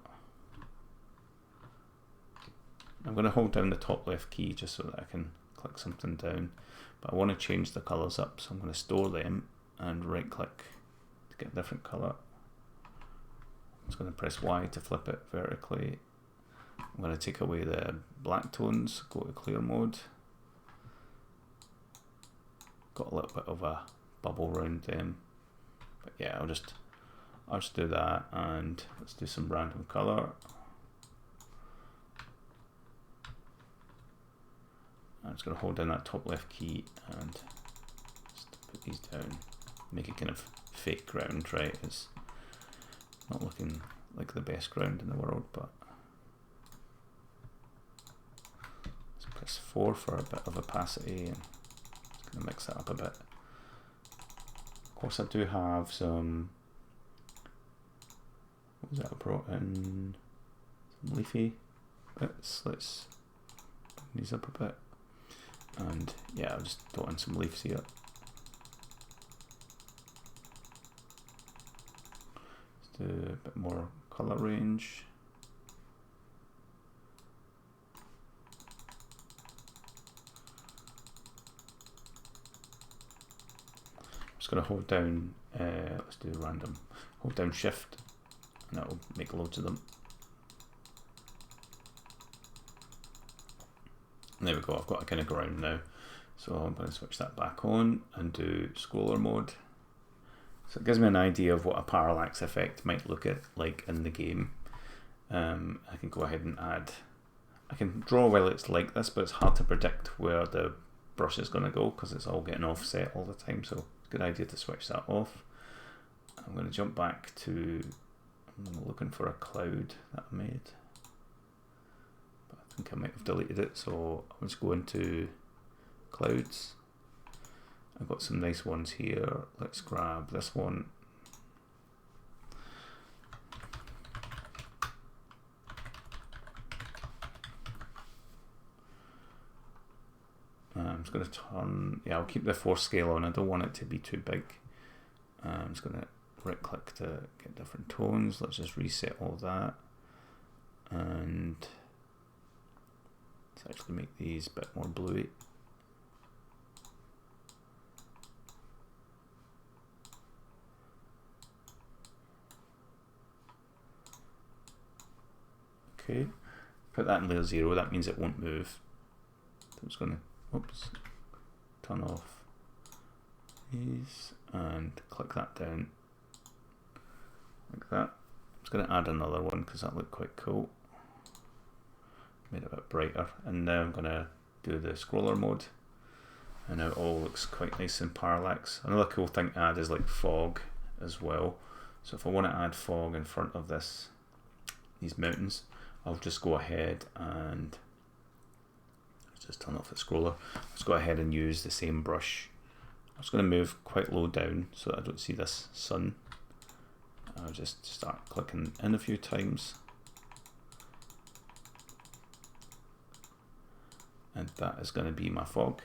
I'm going to hold down the top left key just so that I can click something down, but I want to change the colors up, so I'm going to store them and right click to get a different color. I'm just going to press Y to flip it vertically. I'm going to take away the black tones, go to clear mode. Got a little bit of a bubble around them, but yeah, I'll just do that, and let's do some random color. I'm just going to hold down that top left key and just put these down, make it kind of fake ground, right? It's not looking like the best ground in the world, but let's press 4 for a bit of opacity, and just going to mix that up a bit. Of course, I do have some, what was that I brought in? Some leafy bits. Let's bring these up a bit. And yeah, I'll just dot in some leaves here. Let's do a bit more color range. I'm just going to hold down, let's do random, hold down shift, and that will make loads of them. There we go, I've got a kind of ground now. So I'm going to switch that back on and do scroller mode. So it gives me an idea of what a parallax effect might look like in the game. I can go ahead and add, I can draw while it's like this, but it's hard to predict where the brush is going to go because it's all getting offset all the time. So it's a good idea to switch that off. I'm going to jump back to, I'm looking for a cloud that I made. I think I might have deleted it, so I'll just go into clouds. I've got some nice ones here. Let's grab this one. I'm just going to turn, yeah, I'll keep the force scale on. I don't want it to be too big. I'm just going to right click to get different tones. Let's just reset all that. And let's actually make these a bit more bluey. Okay, put that in layer 0, that means it won't move. So I'm just going to, oops, turn off these and click that down like that. I'm just going to add another one because that looked quite cool. Made it a bit brighter, and now I'm going to do the scroller mode, and now it all looks quite nice in parallax. Another cool thing to add is like fog as well. So if I want to add fog in front of these mountains, I'll just go ahead and just turn off the scroller. Let's go ahead and use the same brush. I'm just going to move quite low down so that I don't see this sun. I'll just start clicking in a few times. And that is going to be my fog.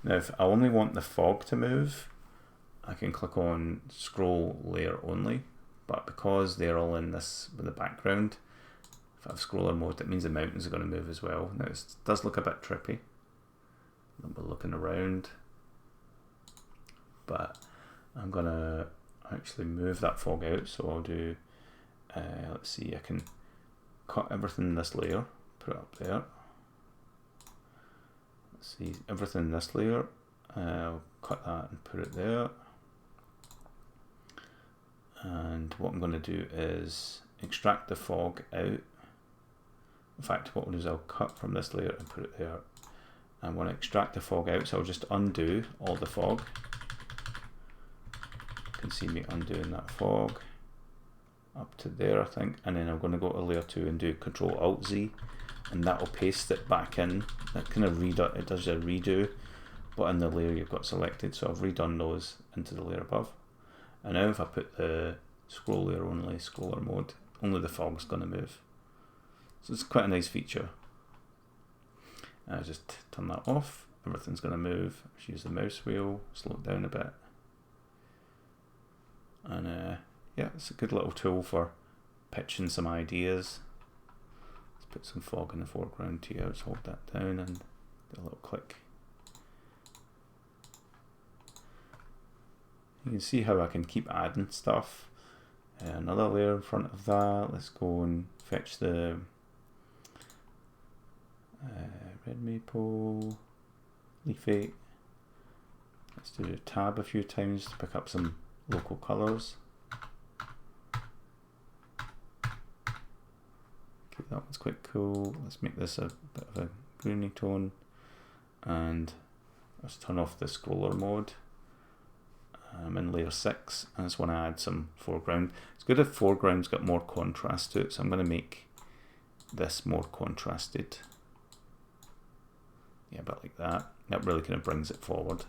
Now if I only want the fog to move, I can click on scroll layer only, but because they're all in this with the background, if I have scroller mode, that means the mountains are going to move as well. Now it does look a bit trippy. We're looking around, but I'm going to actually move that fog out. So I'll do, let's see, I can cut everything in this layer, put it up there. Let's see, everything in this layer, I'll cut that and put it there. And what I'm going to do is extract the fog out In fact, what we'll do is I'll cut from this layer and put it there. I want to extract the fog out, so I'll just undo all the fog. You can see me undoing that fog up to there, I think, and then I'm going to go to layer 2 and do Control-Alt-Z, and that will paste it back in. That kind of it does a redo, but in the layer you've got selected. So I've redone those into the layer above, and now if I put the scroll layer only, scroller mode, only the fog's going to move. So it's quite a nice feature. Just turn that off. Everything's going to move. Just use the mouse wheel, slow it down a bit, and yeah, it's a good little tool for pitching some ideas. Let's put some fog in the foreground here. Let's hold that down and do a little click. You can see how I can keep adding stuff. Another layer in front of that. Let's go and fetch the red maple, leaf 8. Let's do the tab a few times to pick up some local colors. Okay, that one's quite cool. Let's make this a bit of a greeny tone, and let's turn off the scroller mode. I'm in layer 6, and I just want to add some foreground. It's good if foreground's got more contrast to it, so I'm going to make this more contrasted. Yeah, a bit like that. That really kind of brings it forward.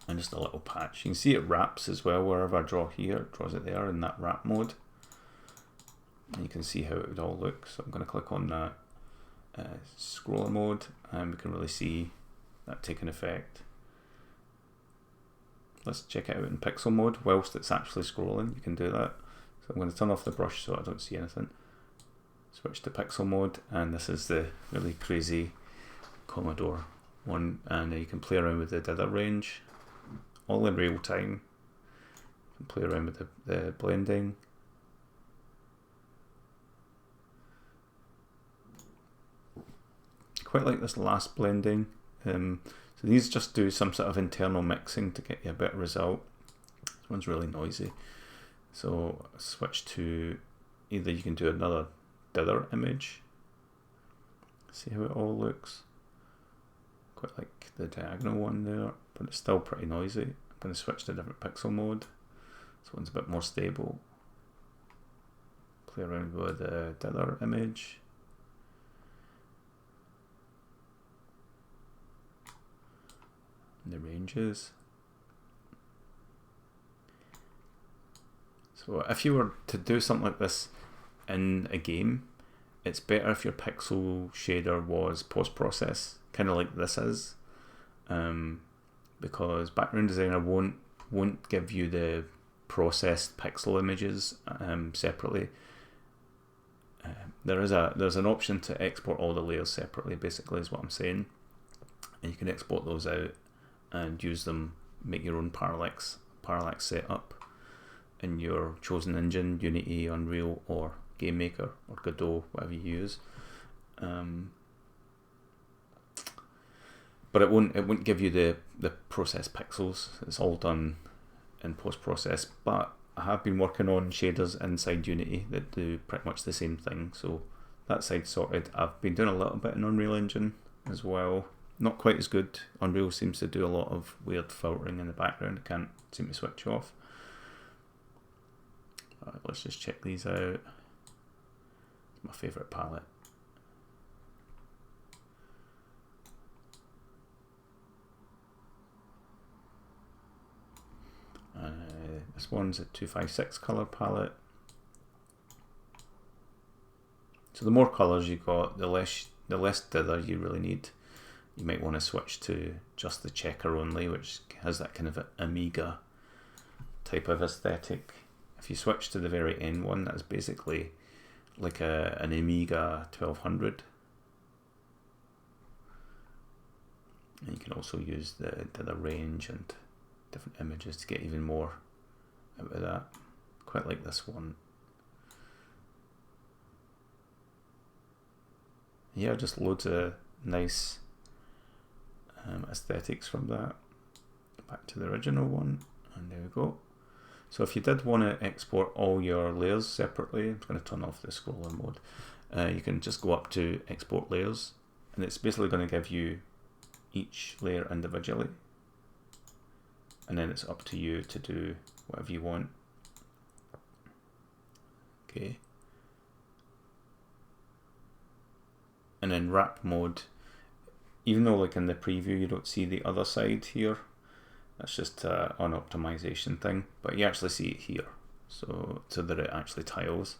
And just a little patch. You can see it wraps as well. Wherever I draw here, it draws it there in that wrap mode. And you can see how it would all look. So I'm going to click on that scroller mode, and we can really see that taking effect. Let's check it out in pixel mode whilst it's actually scrolling. You can do that. So I'm going to turn off the brush so I don't see anything. Switch to pixel mode, and this is the really crazy Commodore one, and you can play around with the dither range all in real time. You can play around with the blending. Quite like this last blending. So these just do some sort of internal mixing to get you a better result. This one's really noisy. So switch to either you can do another dither image. See how it all looks. Quite like the diagonal one there, but it's still pretty noisy. I'm going to switch to a different pixel mode. This one's a bit more stable. Play around with the dither image. The ranges. So if you were to do something like this in a game, it's better if your pixel shader was post-process, kind of like this is, because Background Designer won't give you the processed pixel images separately. There's an option to export all the layers separately, basically is what I'm saying, and you can export those out and use them, make your own parallax setup in your chosen engine, Unity, Unreal, or Game Maker, or Godot, whatever you use. But it won't give you the processed pixels. It's all done in post-process. But I have been working on shaders inside Unity that do pretty much the same thing, so that side's sorted. I've been doing a little bit in Unreal Engine as well. Not quite as good. Unreal seems to do a lot of weird filtering in the background. I can't seem to switch off. Right, let's just check these out. It's my favourite palette. This one's a 256 colour palette. So the more colours you got, the less dither you really need. You might want to switch to just the checker only, which has that kind of Amiga type of aesthetic. If you switch to the very end one, that's basically like an Amiga 1200. And you can also use the range and different images to get even more out of that. Quite like this one. Yeah, just loads of nice aesthetics from that. Back to the original one, and there we go. So if you did want to export all your layers separately, I'm going to turn off the scroller mode. you can just go up to export layers, and it's basically going to give you each layer individually, and then it's up to you to do whatever you want. Okay. And then wrap mode, even though like in the preview you don't see the other side here, that's just an optimization thing, but you actually see it here, so that it actually tiles,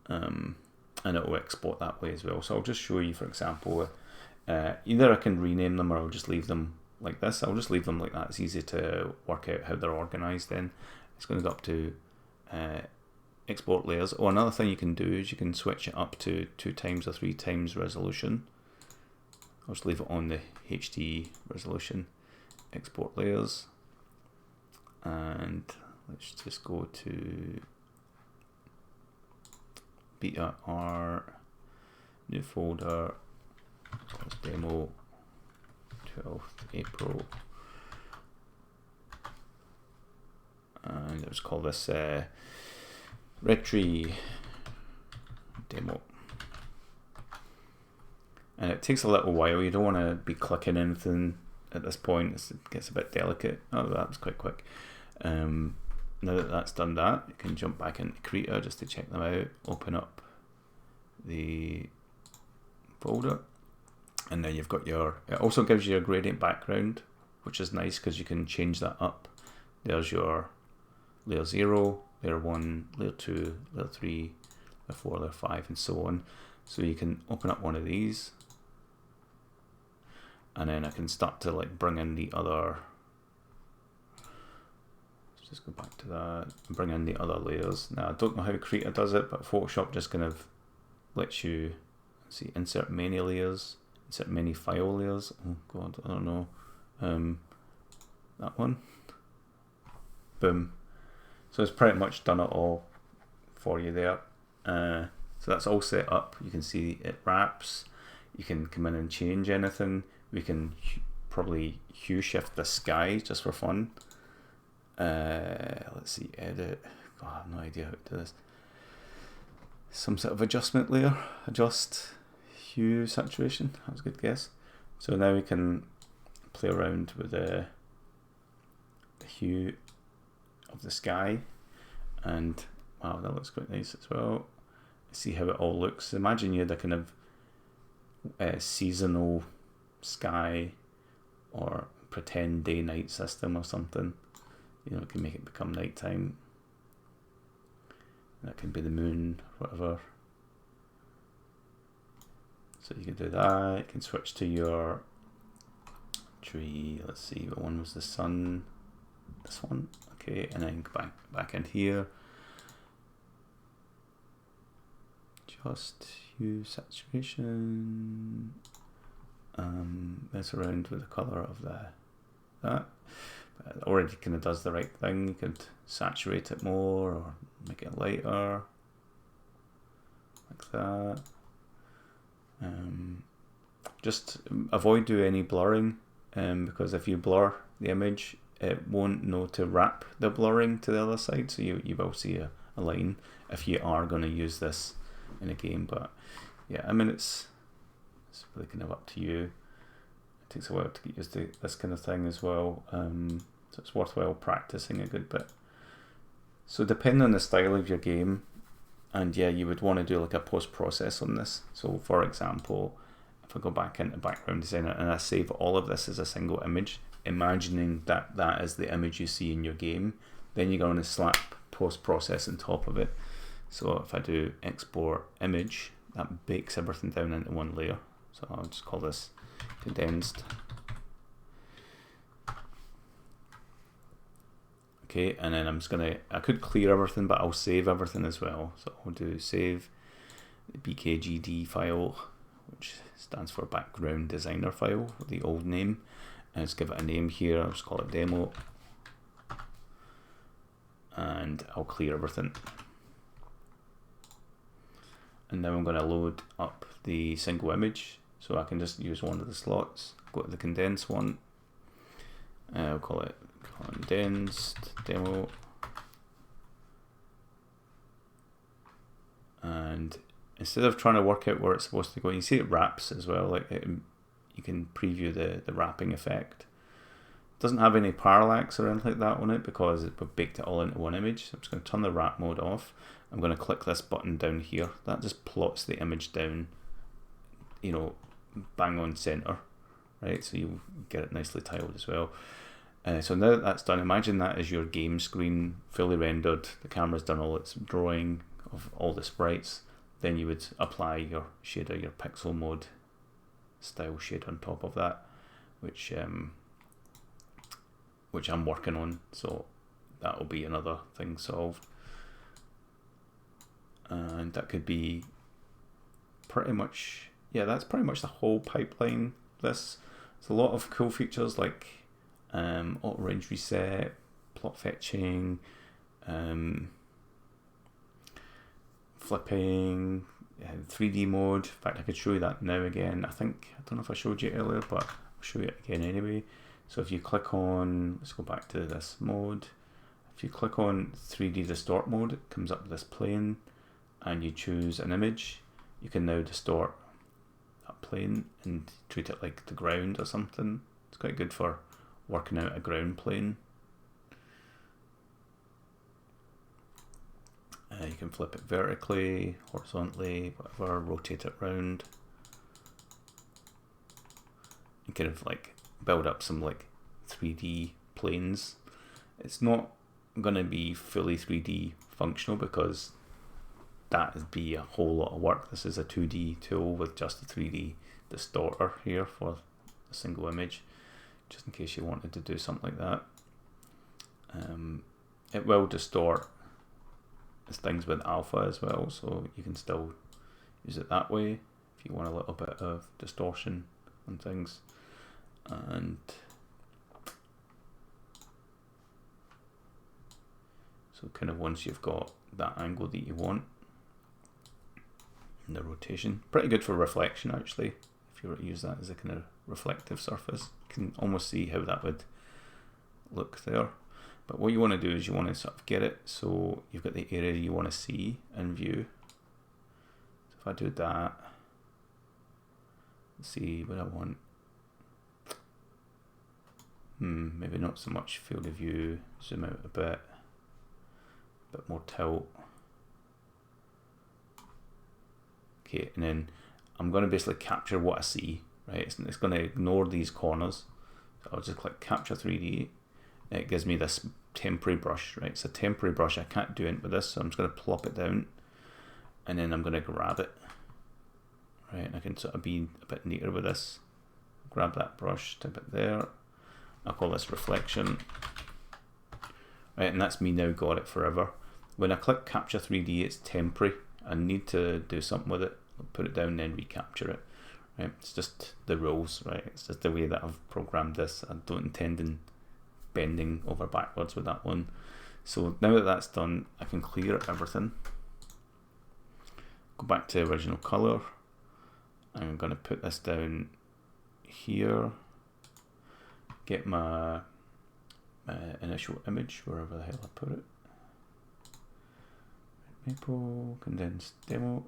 and it will export that way as well. So I'll just show you, for example, either I can rename them or I'll just leave them like this. I'll just leave them like that. It's easy to work out how they're organized. Then it's going to go up to export layers. Oh, another thing you can do is you can switch it up to 2 times or 3 times resolution. I'll just leave it on the HD resolution. Export layers, and let's just go to beta R, new folder, so it's demo 12th April, and let's call this Retry demo. And it takes a little while, you don't want to be clicking anything at this point, it gets a bit delicate. Oh, that was quite quick. Now that that's done that, you can jump back into Krita just to check them out, open up the folder, and then you've got your, it also gives you a gradient background, which is nice because you can change that up. There's your layer 0, layer 1, layer 2, layer 3, layer 4, layer 5, and so on. So you can open up one of these, and then I can start to like bring in the other, let's just go back to that, bring in the other layers. Now I don't know how Krita does it, but Photoshop just kind of lets you, see, insert many layers, insert many file layers. Oh god, I don't know. That one. Boom. So it's pretty much done it all for you there. So that's all set up. You can see it wraps. You can come in and change anything. We can probably hue shift the sky just for fun. Let's see, edit. God, I have no idea how to do this. Some sort of adjustment layer. Adjust hue saturation. That was a good guess. So now we can play around with the hue of the sky. And wow, that looks quite nice as well. See how it all looks. Imagine you had a kind of seasonal sky or pretend day-night system or something. You know, it can make it become nighttime. That can be the moon, whatever. So you can do that. You can switch to your tree. Let's see, what one was the sun? This one. Okay, and then go back in here. Just hue saturation. Mess around with the color of that. But it already kind of does the right thing. You could saturate it more or make it lighter, like that. Just avoid doing any blurring, because if you blur the image, it won't know to wrap the blurring to the other side, so you will see a line if you are going to use this in a game. But yeah, I mean, it's really kind of up to you. It takes a while to get used to this kind of thing as well, so it's worthwhile practicing a good bit. So depending on the style of your game, and yeah, you would want to do like a post-process on this. So for example, if I go back into background designer and I save all of this as a single image, imagining that that is the image you see in your game, then you're going to slap post-process on top of it. So if I do export image, that bakes everything down into one layer. So I'll just call this condensed. Okay, and then I'm just gonna, I could clear everything, but I'll save everything as well. So I'll do save the BKGD file, which stands for background designer file, the old name. And let's give it a name here. I'll just call it demo. And I'll clear everything. And now I'm going to load up the single image, so I can just use one of the slots. Go to the condensed one. I'll call it condensed demo. And instead of trying to work out where it's supposed to go, you see it wraps as well. Like you can preview the wrapping effect. It doesn't have any parallax or anything like that on it because we've baked it all into one image. So I'm just going to turn the wrap mode off. I'm going to click this button down here. That just plots the image down, you know, bang on center, right? So you get it nicely tiled as well. So now that that's done, imagine that as your game screen, fully rendered. The camera's done all its drawing of all the sprites. Then you would apply your shader, your pixel mode style shade on top of that, which I'm working on. So that will be another thing solved. And that could be pretty much, yeah, that's pretty much the whole pipeline. There's a lot of cool features like auto range reset, plot fetching, flipping, 3D mode. In fact, I could show you that now again. I don't know if I showed you earlier, but I'll show you it again anyway. So if you click on, let's go back to this mode. If you click on 3D distort mode, it comes up with this plane, and you choose an image. You can now distort that plane and treat it like the ground or something. It's quite good for working out a ground plane. You can flip it vertically, horizontally, whatever, rotate it round. And kind of like build up some like 3D planes. It's not going to be fully 3D functional because that would be a whole lot of work. This is a 2D tool with just a 3D distorter here for a single image, just in case you wanted to do something like that. It will distort things with alpha as well, so you can still use it that way if you want a little bit of distortion on things. And so kind of once you've got that angle that you want, and the rotation, pretty good for reflection actually. If you were to use that as a kind of reflective surface, you can almost see how that would look there. But what you want to do is you want to sort of get it so you've got the area you want to see in view. So if I do that, let's see what I want. Maybe not so much field of view, zoom out a bit more tilt. Okay, and then I'm going to basically capture what I see, right? It's going to ignore these corners. So I'll just click capture 3D. It gives me this temporary brush, right? It's a temporary brush. I can't do it with this, so I'm just going to plop it down, and then I'm going to grab it, right? And I can sort of be a bit neater with this. Grab that brush, tip it there. I'll call this reflection, right? And that's me now got it forever. When I click capture 3D, it's temporary. I need to do something with it. I'll put it down, then recapture it, right? It's just the rules, right? It's just the way that I've programmed this. I don't intend in bending over backwards with that one. So now that that's done, I can clear everything. Go back to original color. I'm going to put this down here. Get my initial image, wherever the hell I put it. Maple, condensed demo.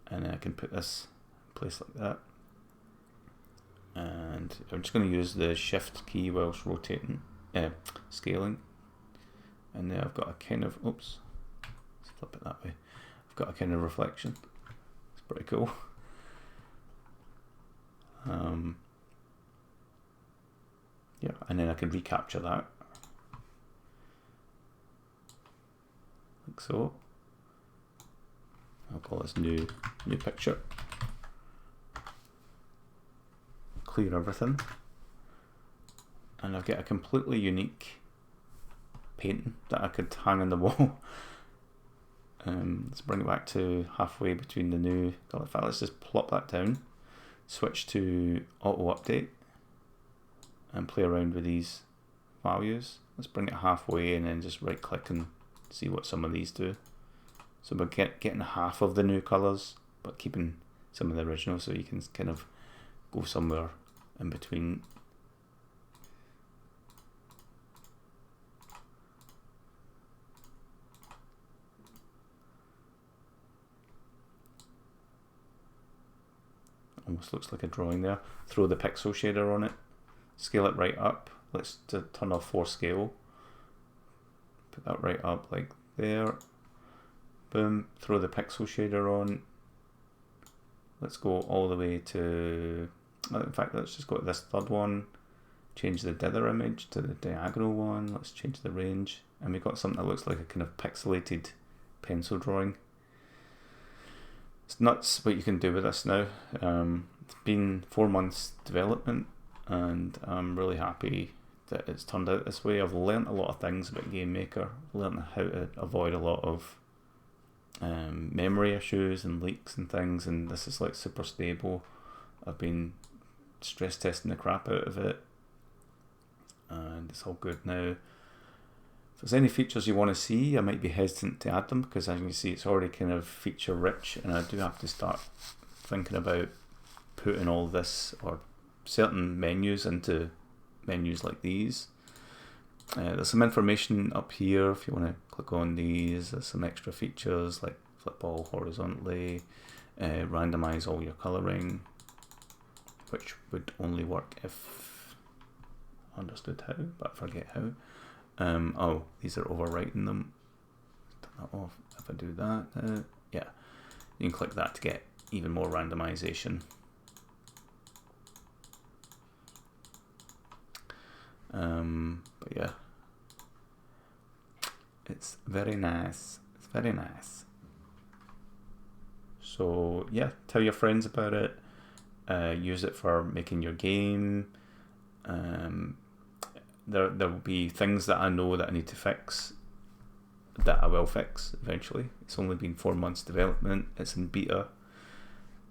And I can put this in place like that. And I'm just going to use the shift key whilst rotating, scaling. And there I've got a kind of, oops, let's flip it that way. I've got a kind of reflection. It's pretty cool. Yeah, and then I can recapture that, like so. I'll call this new picture. Clear everything, and I'll get a completely unique painting that I could hang on the wall. Let's bring it back to halfway between the new color file. Let's just plop that down, switch to auto update, and play around with these values. Let's bring it halfway and then just right click and see what some of these do. So we're getting half of the new colors, but keeping some of the original, so you can kind of go somewhere in between. almost looks like a drawing there. Throw the pixel shader on it, scale it right up. Let's turn off force scale. Put that right up like there. Boom, throw the pixel shader on. Let's go all the way to, in fact, let's just go to this third one. Change the dither image to the diagonal one. Let's change the range. And we've got something that looks like a kind of pixelated pencil drawing. It's nuts what you can do with this now. It's been 4 months development, and I'm really happy that it's turned out this way. I've learnt a lot of things about Game Maker. I've learnt how to avoid a lot of memory issues and leaks and things, and this is like super stable. I've been stress testing the crap out of it, and it's all good now. If there's any features you want to see, I might be hesitant to add them because as you can see it's already kind of feature rich, and I do have to start thinking about putting all this or certain menus into menus like these. There's some information up here if you want to click on these. There's some extra features like flip all horizontally, randomize all your coloring, which would only work if understood how, but I forget how. Oh, these are overwriting them. Turn that off. If I do that, yeah, you can click that to get even more randomization. But yeah, it's very nice. It's very nice. So yeah, tell your friends about it. Use it for making your game. There will be things that I know that I need to fix that I will fix eventually. It's only been 4 months development. It's in beta.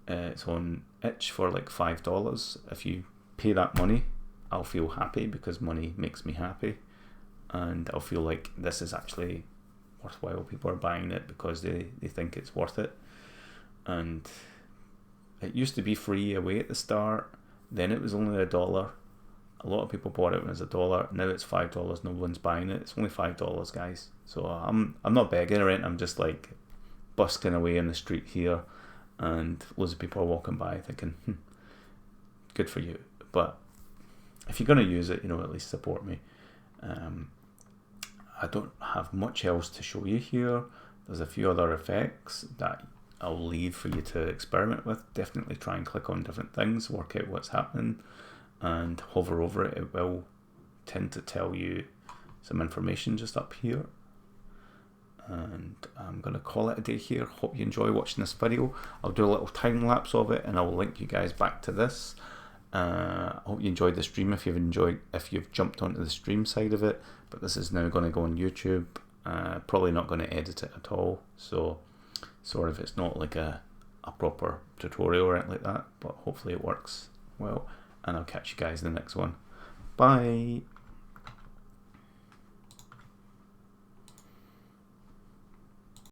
It's on itch for like $5. If you pay that money, I'll feel happy because money makes me happy, and I'll feel like this is actually worthwhile. People are buying it because they think it's worth it. And it used to be free away at the start, then it was only $1. A lot of people bought it when it was $1. Now it's $5. No one's buying it. It's only $5, guys. So I'm not begging or anything. I'm just like busking away in the street here, and loads of people are walking by thinking, good for you. But if you're going to use it, at least support me. I don't have much else to show you here. There's a few other effects that I'll leave for you to experiment with. Definitely try and click on different things, work out what's happening, and hover over it. It will tend to tell you some information just up here. And I'm going to call it a day here. Hope you enjoy watching this video. I'll do a little time lapse of it and I'll link you guys back to this. I hope you enjoyed the stream. If you've jumped onto the stream side of it, but this is now going to go on YouTube. Probably not going to edit it at all, so sort of it's not like a proper tutorial or anything like that, but hopefully it works well, and I'll catch you guys in the next one. Bye.